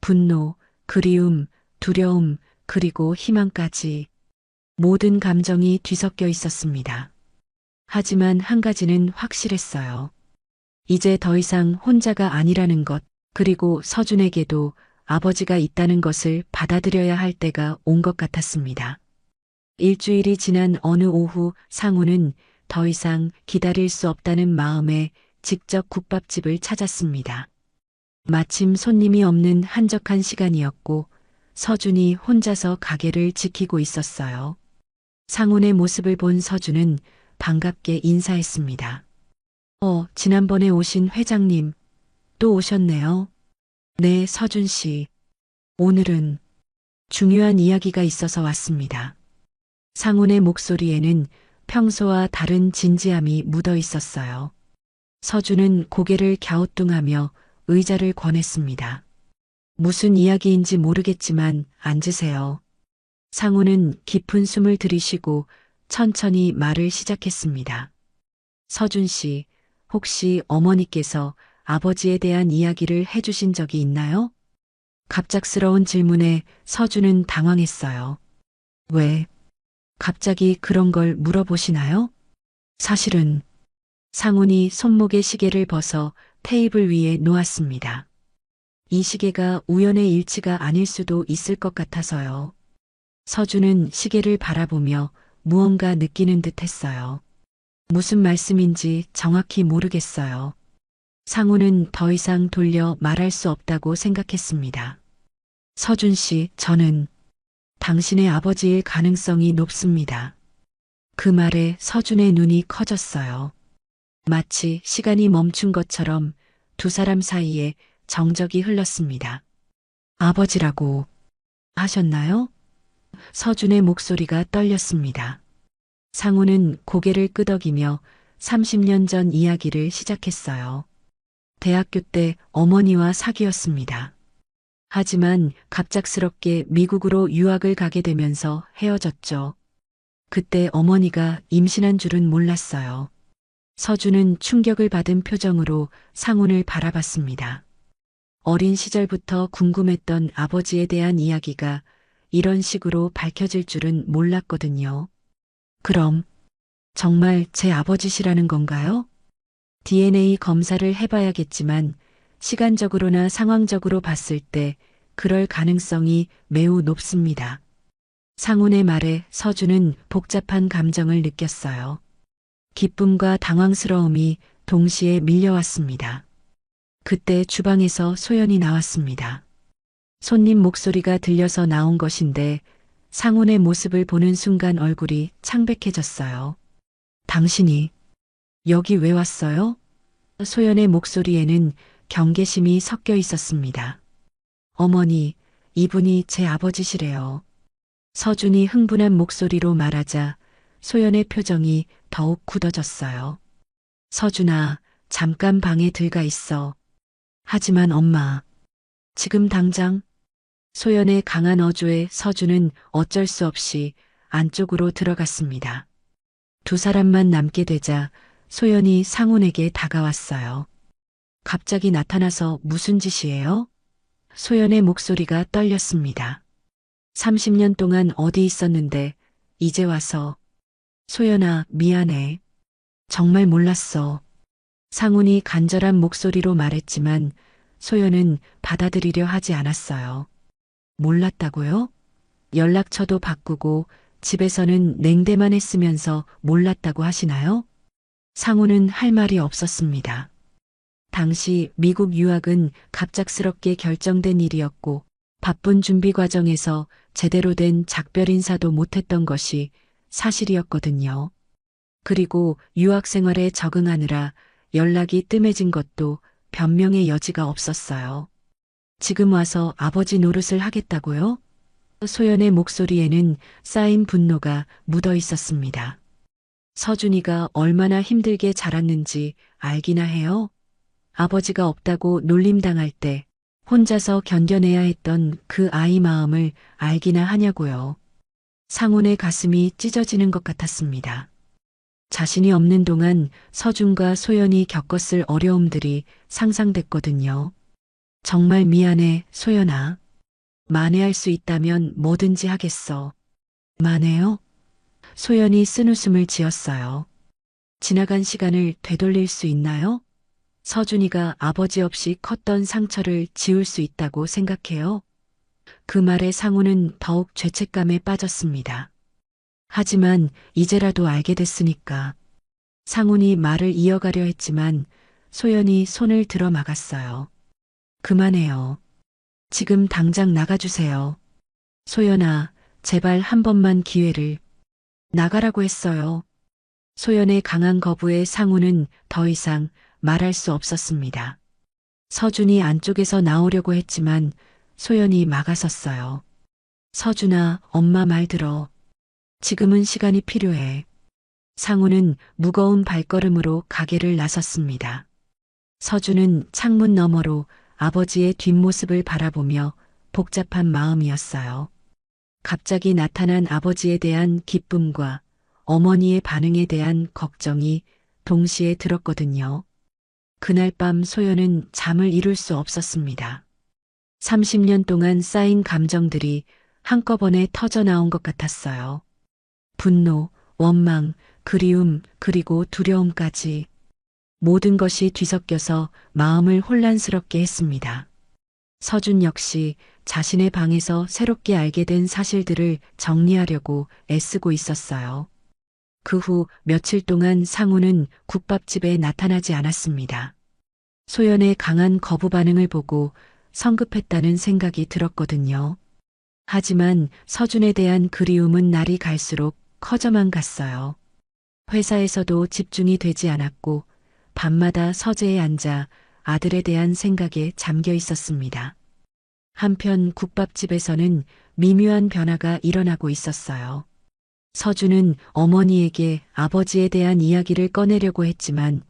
분노, 그리움, 두려움, 그리고 희망까지 모든 감정이 뒤섞여 있었습니다. 하지만 한 가지는 확실했어요. 이제 더 이상 혼자가 아니라는 것, 그리고 서준에게도 아버지가 있다는 것을 받아들여야 할 때가 온 것 같았습니다. 일주일이 지난 어느 오후 상우는 더 이상 기다릴 수 없다는 마음에 직접 국밥집을 찾았습니다. 마침 손님이 없는 한적한 시간이었고 서준이 혼자서 가게를 지키고 있었어요. 상훈의 모습을 본 서준은 반갑게 인사했습니다. 지난번에 오신 회장님, 또 오셨네요. 네, 서준 씨. 오늘은 중요한 이야기가 있어서 왔습니다. 상훈의 목소리에는 평소와 다른 진지함이 묻어 있었어요. 서준은 고개를 갸우뚱하며 의자를 권했습니다. 무슨 이야기인지 모르겠지만 앉으세요. 상훈은 깊은 숨을 들이쉬고 천천히 말을 시작했습니다. 서준 씨, 혹시 어머니께서 아버지에 대한 이야기를 해주신 적이 있나요? 갑작스러운 질문에 서준은 당황했어요. 왜? 갑자기 그런 걸 물어보시나요? 사실은 상훈이 손목의 시계를 벗어 테이블 위에 놓았습니다. 이 시계가 우연의 일치가 아닐 수도 있을 것 같아서요. 서준은 시계를 바라보며 무언가 느끼는 듯 했어요. 무슨 말씀인지 정확히 모르겠어요. 상훈은 더 이상 돌려 말할 수 없다고 생각했습니다. 서준 씨, 저는 당신의 아버지일 가능성이 높습니다. 그 말에 서준의 눈이 커졌어요. 마치 시간이 멈춘 것처럼 두 사람 사이에 정적이 흘렀습니다. 아버지라고 하셨나요? 서준의 목소리가 떨렸습니다. 상훈은 고개를 끄덕이며 30년 전 이야기를 시작했어요. 대학교 때 어머니와 사귀었습니다. 하지만 갑작스럽게 미국으로 유학을 가게 되면서 헤어졌죠. 그때 어머니가 임신한 줄은 몰랐어요. 서준은 충격을 받은 표정으로 상훈을 바라봤습니다. 어린 시절부터 궁금했던 아버지에 대한 이야기가 이런 식으로 밝혀질 줄은 몰랐거든요. 그럼 정말 제 아버지시라는 건가요? DNA 검사를 해봐야겠지만 시간적으로나 상황적으로 봤을 때 그럴 가능성이 매우 높습니다. 상훈의 말에 서준은 복잡한 감정을 느꼈어요. 기쁨과 당황스러움이 동시에 밀려왔습니다. 그때 주방에서 소연이 나왔습니다. 손님 목소리가 들려서 나온 것인데 상훈의 모습을 보는 순간 얼굴이 창백해졌어요. 당신이 여기 왜 왔어요? 소연의 목소리에는 경계심이 섞여 있었습니다. 어머니, 이분이 제 아버지시래요. 서준이 흥분한 목소리로 말하자 소연의 표정이 더욱 굳어졌어요. 서준아, 잠깐 방에 들어가 있어. 하지만 엄마, 지금 당장 소연의 강한 어조에 서준은 어쩔 수 없이 안쪽으로 들어갔습니다. 두 사람만 남게 되자 소연이 상훈에게 다가왔어요. 갑자기 나타나서 무슨 짓이에요? 소연의 목소리가 떨렸습니다. 30년 동안 어디 있었는데 이제 와서. 소연아, 미안해. 정말 몰랐어. 상훈이 간절한 목소리로 말했지만 소연은 받아들이려 하지 않았어요. 몰랐다고요? 연락처도 바꾸고 집에서는 냉대만 했으면서 몰랐다고 하시나요? 상훈은 할 말이 없었습니다. 당시 미국 유학은 갑작스럽게 결정된 일이었고 바쁜 준비 과정에서 제대로 된 작별 인사도 못했던 것이 사실이었거든요. 그리고 유학 생활에 적응하느라 연락이 뜸해진 것도 변명의 여지가 없었어요. 지금 와서 아버지 노릇을 하겠다고요? 소연의 목소리에는 쌓인 분노가 묻어 있었습니다. 서준이가 얼마나 힘들게 자랐는지 알기나 해요? 아버지가 없다고 놀림당할 때 혼자서 견뎌내야 했던 그 아이 마음을 알기나 하냐고요. 상훈의 가슴이 찢어지는 것 같았습니다. 자신이 없는 동안 서준과 소연이 겪었을 어려움들이 상상됐거든요. 정말 미안해, 소연아. 만회할 수 있다면 뭐든지 하겠어. 만회요? 소연이 쓴웃음을 지었어요. 지나간 시간을 되돌릴 수 있나요? 서준이가 아버지 없이 컸던 상처를 지울 수 있다고 생각해요? 그 말에 상훈은 더욱 죄책감에 빠졌습니다. 하지만 이제라도 알게 됐으니까. 상훈이 말을 이어가려 했지만 소연이 손을 들어 막았어요. 그만해요. 지금 당장 나가주세요. 소연아, 제발 한 번만 기회를. 나가라고 했어요. 소연의 강한 거부에 상훈은 더 이상 말할 수 없었습니다. 서준이 안쪽에서 나오려고 했지만 소연이 막아섰어요. 서준아, 엄마 말 들어. 지금은 시간이 필요해. 상훈은 무거운 발걸음으로 가게를 나섰습니다. 서준은 창문 너머로 아버지의 뒷모습을 바라보며 복잡한 마음이었어요. 갑자기 나타난 아버지에 대한 기쁨과 어머니의 반응에 대한 걱정이 동시에 들었거든요. 그날 밤 소연은 잠을 이룰 수 없었습니다. 30년 동안 쌓인 감정들이 한꺼번에 터져 나온 것 같았어요. 분노, 원망, 그리움, 그리고 두려움까지. 모든 것이 뒤섞여서 마음을 혼란스럽게 했습니다. 서준 역시 자신의 방에서 새롭게 알게 된 사실들을 정리하려고 애쓰고 있었어요. 그 후 며칠 동안 상훈은 국밥집에 나타나지 않았습니다. 소연의 강한 거부 반응을 보고 성급했다는 생각이 들었거든요. 하지만 서준에 대한 그리움은 날이 갈수록 커져만 갔어요. 회사에서도 집중이 되지 않았고 밤마다 서재에 앉아 아들에 대한 생각에 잠겨 있었습니다. 한편 국밥집에서는 미묘한 변화가 일어나고 있었어요. 서준은 어머니에게 아버지에 대한 이야기를 꺼내려고 했지만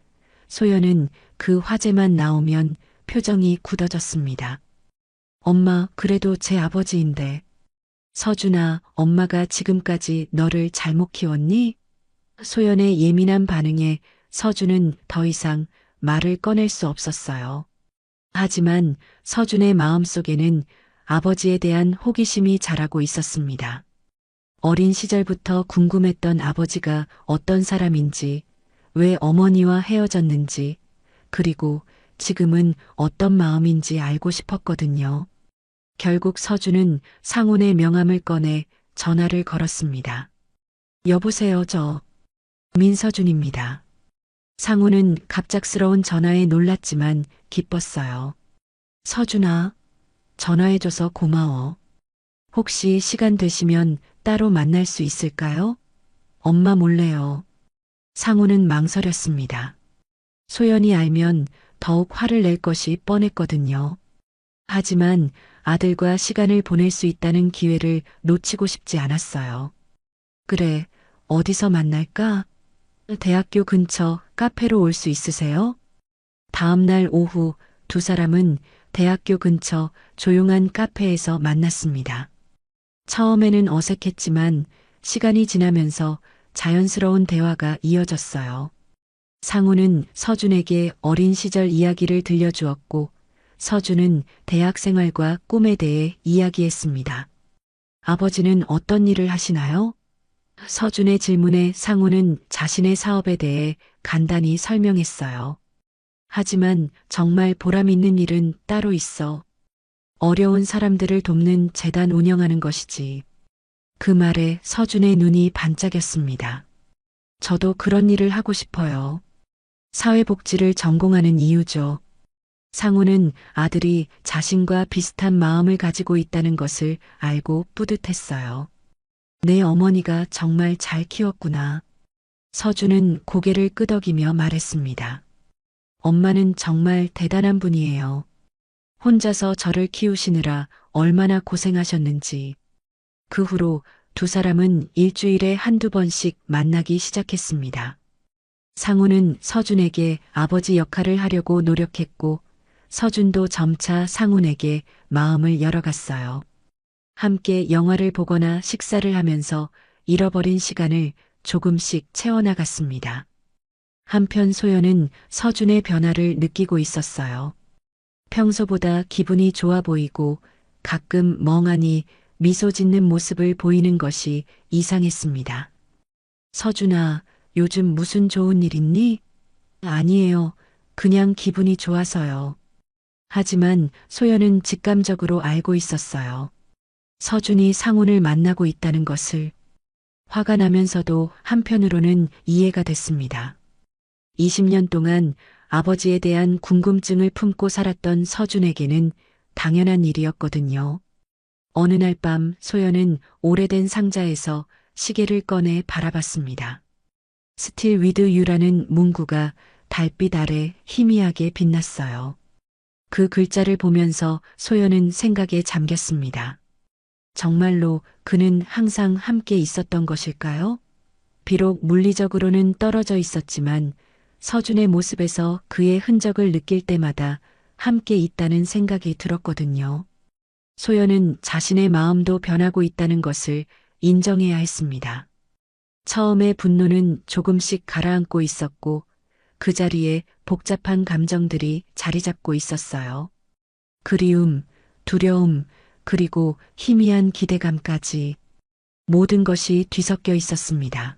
소연은 그 화제만 나오면 표정이 굳어졌습니다. 엄마, 그래도 제 아버지인데. 서준아, 엄마가 지금까지 너를 잘못 키웠니? 소연의 예민한 반응에 서준은 더 이상 말을 꺼낼 수 없었어요. 하지만 서준의 마음속에는 아버지에 대한 호기심이 자라고 있었습니다. 어린 시절부터 궁금했던 아버지가 어떤 사람인지, 왜 어머니와 헤어졌는지, 그리고 지금은 어떤 마음인지 알고 싶었거든요. 결국 서준은 상훈의 명함을 꺼내 전화를 걸었습니다. 여보세요, 저 민서준입니다. 상훈은 갑작스러운 전화에 놀랐지만 기뻤어요. 서준아, 전화해줘서 고마워. 혹시 시간 되시면 따로 만날 수 있을까요? 엄마 몰래요. 상훈은 망설였습니다. 소연이 알면 더욱 화를 낼 것이 뻔했거든요. 하지만 아들과 시간을 보낼 수 있다는 기회를 놓치고 싶지 않았어요. 그래, 어디서 만날까? 대학교 근처 카페로 올 수 있으세요? 다음 날 오후 두 사람은 대학교 근처 조용한 카페에서 만났습니다. 처음에는 어색했지만 시간이 지나면서 자연스러운 대화가 이어졌어요. 상우는 서준에게 어린 시절 이야기를 들려주었고, 서준은 대학 생활과 꿈에 대해 이야기했습니다. 아버지는 어떤 일을 하시나요? 서준의 질문에 상우는 자신의 사업에 대해 간단히 설명했어요. 하지만 정말 보람 있는 일은 따로 있어. 어려운 사람들을 돕는 재단 운영하는 것이지. 그 말에 서준의 눈이 반짝였습니다. 저도 그런 일을 하고 싶어요. 사회복지를 전공하는 이유죠. 상우는 아들이 자신과 비슷한 마음을 가지고 있다는 것을 알고 뿌듯했어요. 내 어머니가 정말 잘 키웠구나. 서준은 고개를 끄덕이며 말했습니다. 엄마는 정말 대단한 분이에요. 혼자서 저를 키우시느라 얼마나 고생하셨는지. 그 후로 두 사람은 일주일에 한두 번씩 만나기 시작했습니다. 상우는 서준에게 아버지 역할을 하려고 노력했고, 서준도 점차 상훈에게 마음을 열어갔어요. 함께 영화를 보거나 식사를 하면서 잃어버린 시간을 조금씩 채워나갔습니다. 한편 소연은 서준의 변화를 느끼고 있었어요. 평소보다 기분이 좋아 보이고 가끔 멍하니 미소 짓는 모습을 보이는 것이 이상했습니다. 서준아, 요즘 무슨 좋은 일 있니? 아니에요. 그냥 기분이 좋아서요. 하지만 소연은 직감적으로 알고 있었어요. 서준이 상훈을 만나고 있다는 것을. 화가 나면서도 한편으로는 이해가 됐습니다. 20년 동안 아버지에 대한 궁금증을 품고 살았던 서준에게는 당연한 일이었거든요. 어느 날 밤 소연은 오래된 상자에서 시계를 꺼내 바라봤습니다. 스틸 위드 유라는 문구가 달빛 아래 희미하게 빛났어요. 그 글자를 보면서 소연은 생각에 잠겼습니다. 정말로 그는 항상 함께 있었던 것일까요? 비록 물리적으로는 떨어져 있었지만 서준의 모습에서 그의 흔적을 느낄 때마다 함께 있다는 생각이 들었거든요. 소연은 자신의 마음도 변하고 있다는 것을 인정해야 했습니다. 처음에 분노는 조금씩 가라앉고 있었고 그 자리에 복잡한 감정들이 자리 잡고 있었어요. 그리움, 두려움, 그리고 희미한 기대감까지 모든 것이 뒤섞여 있었습니다.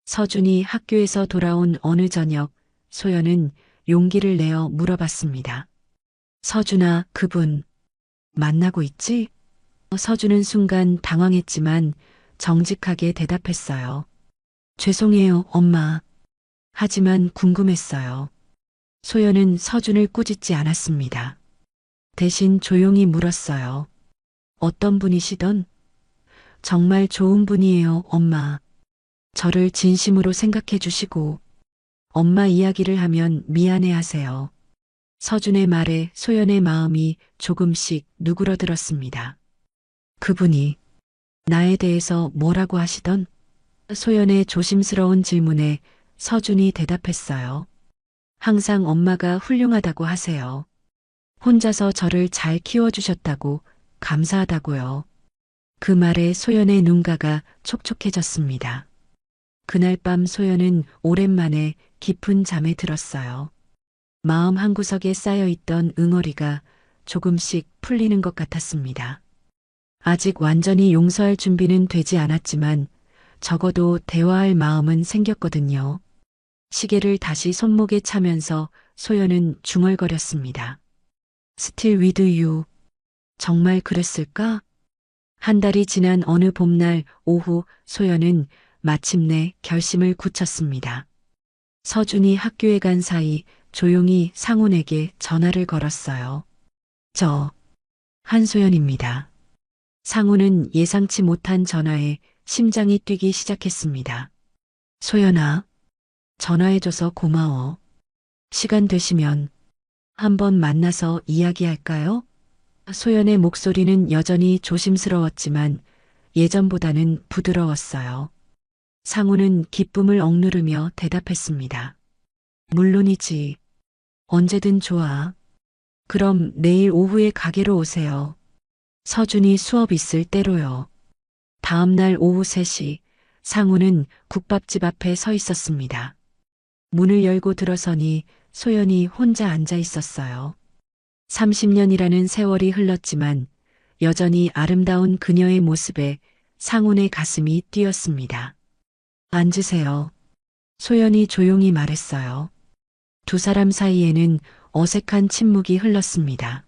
서준이 학교에서 돌아온 어느 저녁 소연은 용기를 내어 물어봤습니다. 서준아, 그분 만나고 있지? 서준은 순간 당황했지만 정직하게 대답했어요. 죄송해요, 엄마. 하지만 궁금했어요. 소연은 서준을 꾸짖지 않았습니다. 대신 조용히 물었어요. 어떤 분이시던? 정말 좋은 분이에요, 엄마. 저를 진심으로 생각해 주시고, 엄마 이야기를 하면 미안해 하세요. 서준의 말에 소연의 마음이 조금씩 누그러들었습니다. 그분이 나에 대해서 뭐라고 하시던? 소연의 조심스러운 질문에 서준이 대답했어요. 항상 엄마가 훌륭하다고 하세요. 혼자서 저를 잘 키워주셨다고 감사하다고요. 그 말에 소연의 눈가가 촉촉해졌습니다. 그날 밤 소연은 오랜만에 깊은 잠에 들었어요. 마음 한구석에 쌓여있던 응어리가 조금씩 풀리는 것 같았습니다. 아직 완전히 용서할 준비는 되지 않았지만 적어도 대화할 마음은 생겼거든요. 시계를 다시 손목에 차면서 소연은 중얼거렸습니다. 스틸 위드 유. 정말 그랬을까? 한 달이 지난 어느 봄날 오후 소연은 마침내 결심을 굳혔습니다. 서준이 학교에 간 사이 조용히 상훈에게 전화를 걸었어요. 저 한소연입니다. 상훈은 예상치 못한 전화에 심장이 뛰기 시작했습니다. 소연아, 전화해줘서 고마워. 시간 되시면 한번 만나서 이야기할까요? 소연의 목소리는 여전히 조심스러웠지만 예전보다는 부드러웠어요. 상우는 기쁨을 억누르며 대답했습니다. 물론이지. 언제든 좋아. 그럼 내일 오후에 가게로 오세요. 서준이 수업 있을 때로요. 다음 날 오후 3시 상우는 국밥집 앞에 서 있었습니다. 문을 열고 들어서니 소연이 혼자 앉아 있었어요. 30년이라는 세월이 흘렀지만 여전히 아름다운 그녀의 모습에 상훈의 가슴이 뛰었습니다. 앉으세요. 소연이 조용히 말했어요. 두 사람 사이에는 어색한 침묵이 흘렀습니다.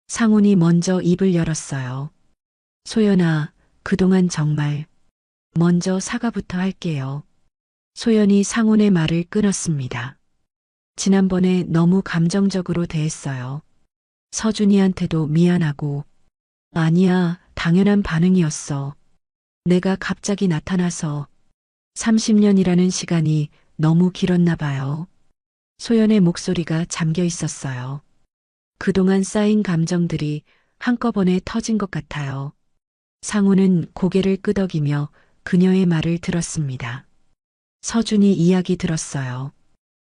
상훈이 먼저 입을 열었어요. 소연아, 그동안 정말 먼저 사과부터 할게요. 소연이 상훈의 말을 끊었습니다. 지난번에 너무 감정적으로 대했어요. 서준이한테도 미안하고. 아니야, 당연한 반응이었어. 내가 갑자기 나타나서 30년이라는 시간이 너무 길었나 봐요. 소연의 목소리가 잠겨 있었어요. 그동안 쌓인 감정들이 한꺼번에 터진 것 같아요. 상우는 고개를 끄덕이며 그녀의 말을 들었습니다. 서준이 이야기 들었어요.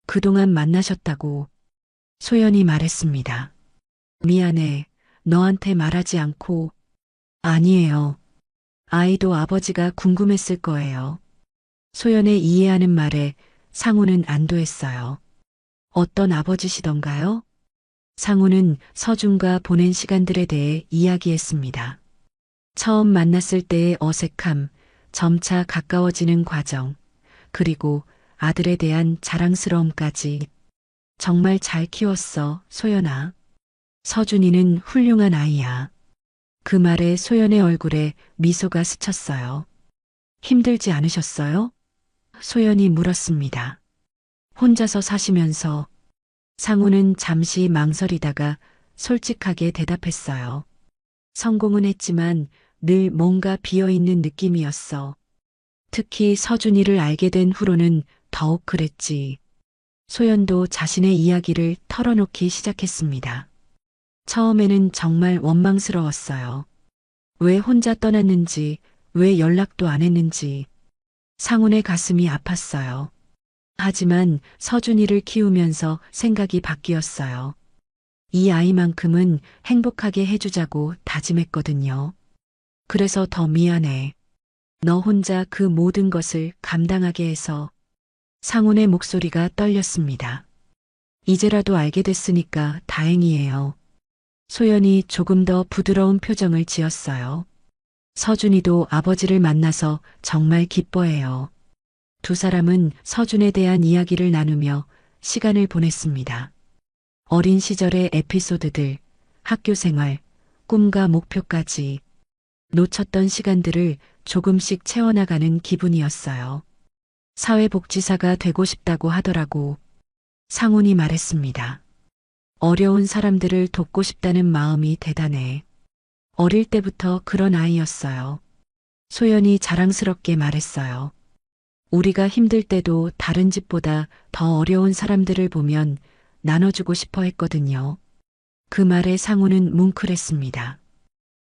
그동안 만나셨다고 소연이 말했습니다. 미안해. 너한테 말하지 않고. 아니에요. 아이도 아버지가 궁금했을 거예요. 소연의 이해하는 말에 상우는 안도했어요. 어떤 아버지시던가요? 상우는 서준과 보낸 시간들에 대해 이야기했습니다. 처음 만났을 때의 어색함, 점차 가까워지는 과정, 그리고 아들에 대한 자랑스러움까지. 정말 잘 키웠어, 소연아. 서준이는 훌륭한 아이야. 그 말에 소연의 얼굴에 미소가 스쳤어요. 힘들지 않으셨어요? 소연이 물었습니다. 혼자서 사시면서. 상우는 잠시 망설이다가 솔직하게 대답했어요. 성공은 했지만 늘 뭔가 비어있는 느낌이었어. 특히 서준이를 알게 된 후로는 더욱 그랬지. 소연도 자신의 이야기를 털어놓기 시작했습니다. 처음에는 정말 원망스러웠어요. 왜 혼자 떠났는지, 왜 연락도 안 했는지. 상훈의 가슴이 아팠어요. 하지만 서준이를 키우면서 생각이 바뀌었어요. 이 아이만큼은 행복하게 해주자고 다짐했거든요. 그래서 더 미안해. 너 혼자 그 모든 것을 감당하게 해서. 상훈의 목소리가 떨렸습니다. 이제라도 알게 됐으니까 다행이에요. 소연이 조금 더 부드러운 표정을 지었어요. 서준이도 아버지를 만나서 정말 기뻐해요. 두 사람은 서준에 대한 이야기를 나누며 시간을 보냈습니다. 어린 시절의 에피소드들, 학교 생활, 꿈과 목표까지 놓쳤던 시간들을 조금씩 채워나가는 기분이었어요. 사회복지사가 되고 싶다고 하더라고. 상훈이 말했습니다. 어려운 사람들을 돕고 싶다는 마음이 대단해. 어릴 때부터 그런 아이였어요. 소연이 자랑스럽게 말했어요. 우리가 힘들 때도 다른 집보다 더 어려운 사람들을 보면 나눠주고 싶어 했거든요. 그 말에 상우는 뭉클했습니다.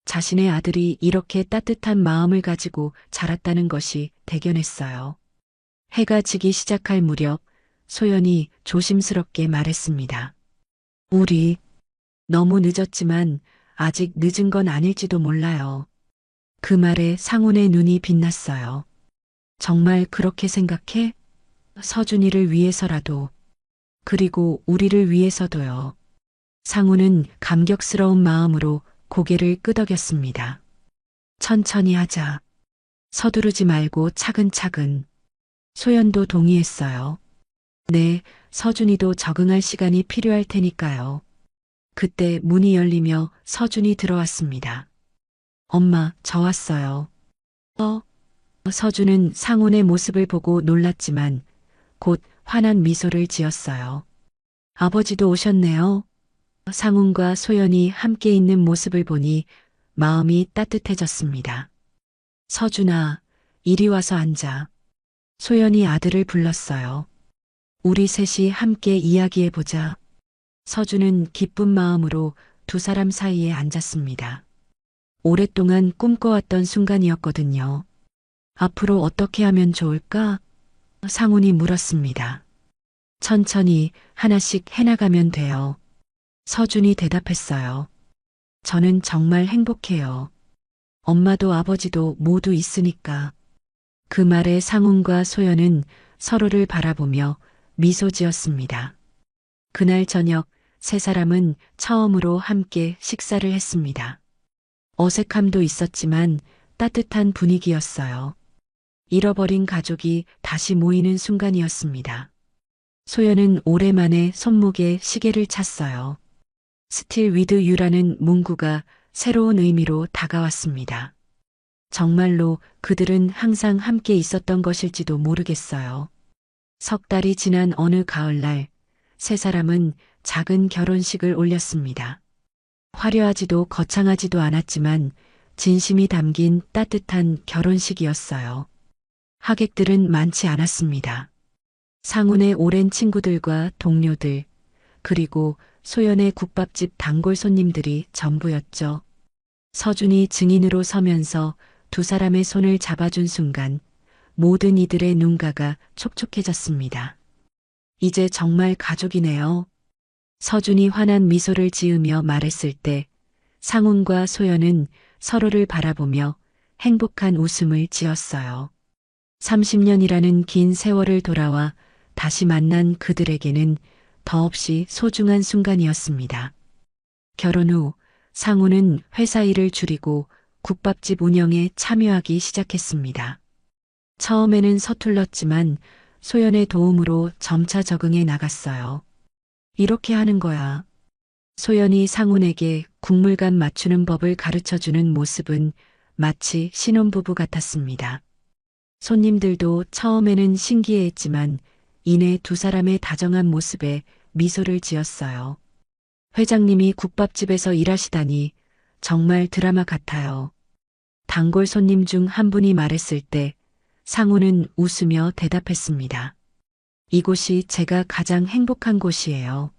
자신의 아들이 이렇게 따뜻한 마음을 가지고 자랐다는 것이 대견했어요. 해가 지기 시작할 무렵 소연이 조심스럽게 말했습니다. 우리 너무 늦었지만 아직 늦은 건 아닐지도 몰라요. 그 말에 상훈의 눈이 빛났어요. 정말 그렇게 생각해? 서준이를 위해서라도, 그리고 우리를 위해서도요. 상훈은 감격스러운 마음으로 고개를 끄덕였습니다. 천천히 하자. 서두르지 말고 차근차근. 소연도 동의했어요. 네, 서준이도 적응할 시간이 필요할 테니까요. 그때 문이 열리며 서준이 들어왔습니다. 엄마, 저 왔어요. 서준은 상훈의 모습을 보고 놀랐지만 곧 환한 미소를 지었어요. 아버지도 오셨네요. 상훈과 소연이 함께 있는 모습을 보니 마음이 따뜻해졌습니다. 서준아, 이리 와서 앉아. 소연이 아들을 불렀어요. 우리 셋이 함께 이야기해보자. 서준은 기쁜 마음으로 두 사람 사이에 앉았습니다. 오랫동안 꿈꿔왔던 순간이었거든요. 앞으로 어떻게 하면 좋을까? 상훈이 물었습니다. 천천히 하나씩 해나가면 돼요. 서준이 대답했어요. 저는 정말 행복해요. 엄마도 아버지도 모두 있으니까. 그 말에 상훈과 소연은 서로를 바라보며 미소 지었습니다. 그날 저녁 세 사람은 처음으로 함께 식사를 했습니다. 어색함도 있었지만 따뜻한 분위기였어요. 잃어버린 가족이 다시 모이는 순간이었습니다. 소연은 오랜만에 손목에 시계를 찼어요. 스틸 위드 유라는 문구가 새로운 의미로 다가왔습니다. 정말로 그들은 항상 함께 있었던 것일지도 모르겠어요. 석 달이 지난 어느 가을날, 세 사람은 작은 결혼식을 올렸습니다. 화려하지도 거창하지도 않았지만 진심이 담긴 따뜻한 결혼식이었어요. 하객들은 많지 않았습니다. 상훈의 오랜 친구들과 동료들, 그리고 소연의 국밥집 단골 손님들이 전부였죠. 서준이 증인으로 서면서 두 사람의 손을 잡아준 순간 모든 이들의 눈가가 촉촉해졌습니다. 이제 정말 가족이네요. 서준이 환한 미소를 지으며 말했을 때 상훈과 소연은 서로를 바라보며 행복한 웃음을 지었어요. 30년이라는 긴 세월을 돌아와 다시 만난 그들에게는 더없이 소중한 순간이었습니다. 결혼 후 상훈은 회사 일을 줄이고 국밥집 운영에 참여하기 시작했습니다. 처음에는 서툴렀지만 소연의 도움으로 점차 적응해 나갔어요. 이렇게 하는 거야. 소연이 상훈에게 국물간 맞추는 법을 가르쳐주는 모습은 마치 신혼부부 같았습니다. 손님들도 처음에는 신기해했지만 이내 두 사람의 다정한 모습에 미소를 지었어요. 회장님이 국밥집에서 일하시다니 정말 드라마 같아요. 단골 손님 중 한 분이 말했을 때 상훈은 웃으며 대답했습니다. 이곳이 제가 가장 행복한 곳이에요.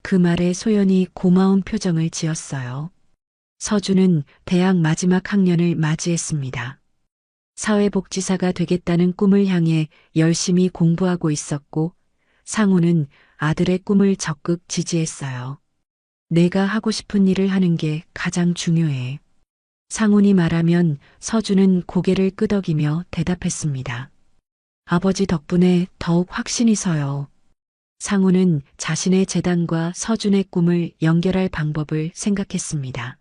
그 말에 소연이 고마운 표정을 지었어요. 서준은 대학 마지막 학년을 맞이했습니다. 사회복지사가 되겠다는 꿈을 향해 열심히 공부하고 있었고 상훈은 아들의 꿈을 적극 지지했어요. 내가 하고 싶은 일을 하는 게 가장 중요해. 상훈이 말하면 서준은 고개를 끄덕이며 대답했습니다. 아버지 덕분에 더욱 확신이 서요. 상훈은 자신의 재단과 서준의 꿈을 연결할 방법을 생각했습니다.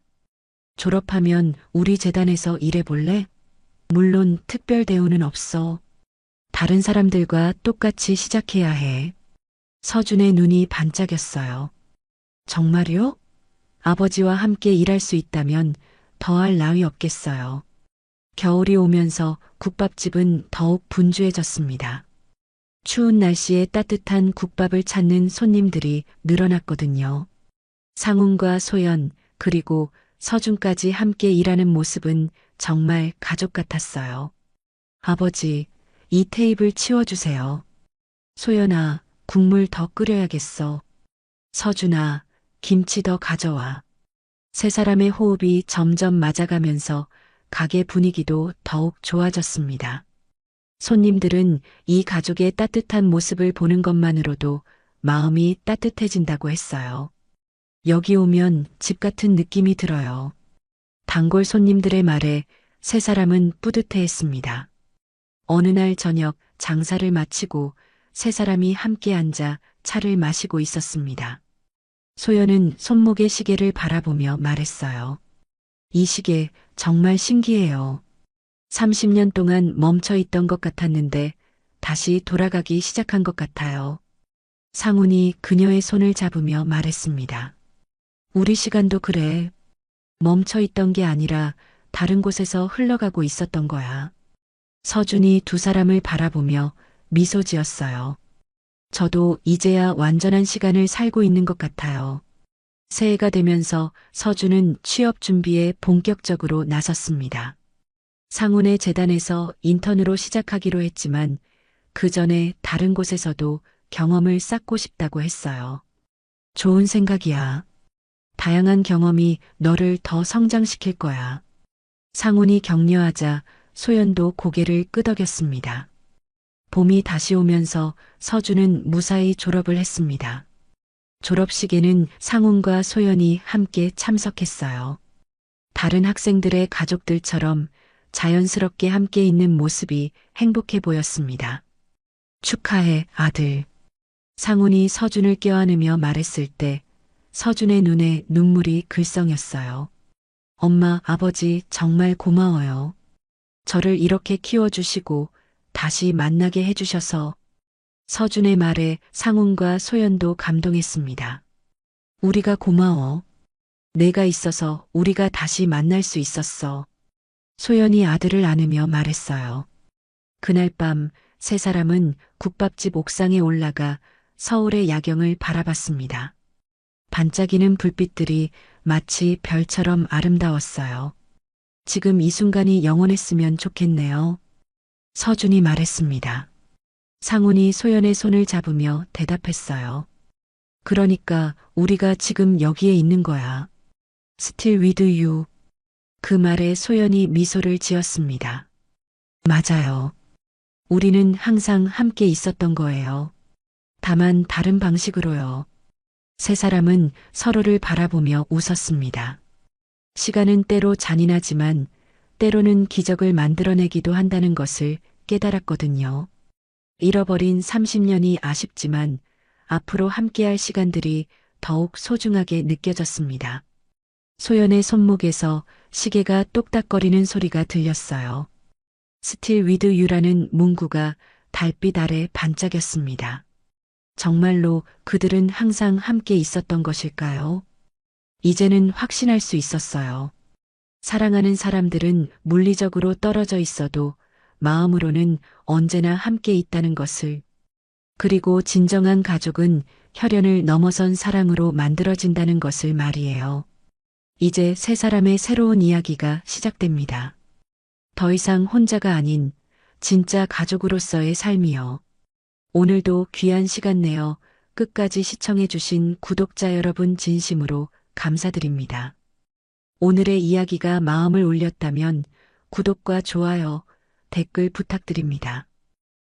졸업하면 우리 재단에서 일해볼래? 물론 특별 대우는 없어. 다른 사람들과 똑같이 시작해야 해. 서준의 눈이 반짝였어요. 정말요? 아버지와 함께 일할 수 있다면 더할 나위 없겠어요. 겨울이 오면서 국밥집은 더욱 분주해졌습니다. 추운 날씨에 따뜻한 국밥을 찾는 손님들이 늘어났거든요. 상훈과 소연, 그리고 서준까지 함께 일하는 모습은 정말 가족 같았어요. 아버지, 이 테이블 치워주세요. 소연아, 국물 더 끓여야겠어. 서준아, 김치 더 가져와. 세 사람의 호흡이 점점 맞아가면서 가게 분위기도 더욱 좋아졌습니다. 손님들은 이 가족의 따뜻한 모습을 보는 것만으로도 마음이 따뜻해진다고 했어요. 여기 오면 집 같은 느낌이 들어요. 단골 손님들의 말에 세 사람은 뿌듯해했습니다. 어느 날 저녁 장사를 마치고 세 사람이 함께 앉아 차를 마시고 있었습니다. 소연은 손목의 시계를 바라보며 말했어요. 이 시계 정말 신기해요. 30년 동안 멈춰 있던 것 같았는데 다시 돌아가기 시작한 것 같아요. 상훈이 그녀의 손을 잡으며 말했습니다. 우리 시간도 그래. 멈춰 있던 게 아니라 다른 곳에서 흘러가고 있었던 거야. 서준이 두 사람을 바라보며 미소 지었어요. 저도 이제야 완전한 시간을 살고 있는 것 같아요. 새해가 되면서 서준은 취업 준비에 본격적으로 나섰습니다. 상훈의 재단에서 인턴으로 시작하기로 했지만 그 전에 다른 곳에서도 경험을 쌓고 싶다고 했어요. 좋은 생각이야. 다양한 경험이 너를 더 성장시킬 거야. 상훈이 격려하자 소연도 고개를 끄덕였습니다. 봄이 다시 오면서 서준은 무사히 졸업을 했습니다. 졸업식에는 상훈과 소연이 함께 참석했어요. 다른 학생들의 가족들처럼 자연스럽게 함께 있는 모습이 행복해 보였습니다. 축하해, 아들. 상훈이 서준을 껴안으며 말했을 때 서준의 눈에 눈물이 글썽였어요. 엄마, 아버지 정말 고마워요. 저를 이렇게 키워주시고 다시 만나게 해주셔서. 서준의 말에 상훈과 소연도 감동했습니다. 우리가 고마워. 내가 있어서 우리가 다시 만날 수 있었어. 소연이 아들을 안으며 말했어요. 그날 밤 세 사람은 국밥집 옥상에 올라가 서울의 야경을 바라봤습니다. 반짝이는 불빛들이 마치 별처럼 아름다웠어요. 지금 이 순간이 영원했으면 좋겠네요. 서준이 말했습니다. 상훈이 소연의 손을 잡으며 대답했어요. 그러니까 우리가 지금 여기에 있는 거야. Still with you. 그 말에 소연이 미소를 지었습니다. 맞아요. 우리는 항상 함께 있었던 거예요. 다만 다른 방식으로요. 세 사람은 서로를 바라보며 웃었습니다. 시간은 때로 잔인하지만 때로는 기적을 만들어내기도 한다는 것을 깨달았거든요. 잃어버린 30년이 아쉽지만 앞으로 함께할 시간들이 더욱 소중하게 느껴졌습니다. 소연의 손목에서 시계가 똑딱거리는 소리가 들렸어요. Still with you라는 문구가 달빛 아래 반짝였습니다. 정말로 그들은 항상 함께 있었던 것일까요? 이제는 확신할 수 있었어요. 사랑하는 사람들은 물리적으로 떨어져 있어도 마음으로는 언제나 함께 있다는 것을. 그리고 진정한 가족은 혈연을 넘어선 사랑으로 만들어진다는 것을 말이에요. 이제 세 사람의 새로운 이야기가 시작됩니다. 더 이상 혼자가 아닌 진짜 가족으로서의 삶이요. 오늘도 귀한 시간 내어 끝까지 시청해주신 구독자 여러분 진심으로 감사드립니다. 오늘의 이야기가 마음을 울렸다면 구독과 좋아요, 댓글 부탁드립니다.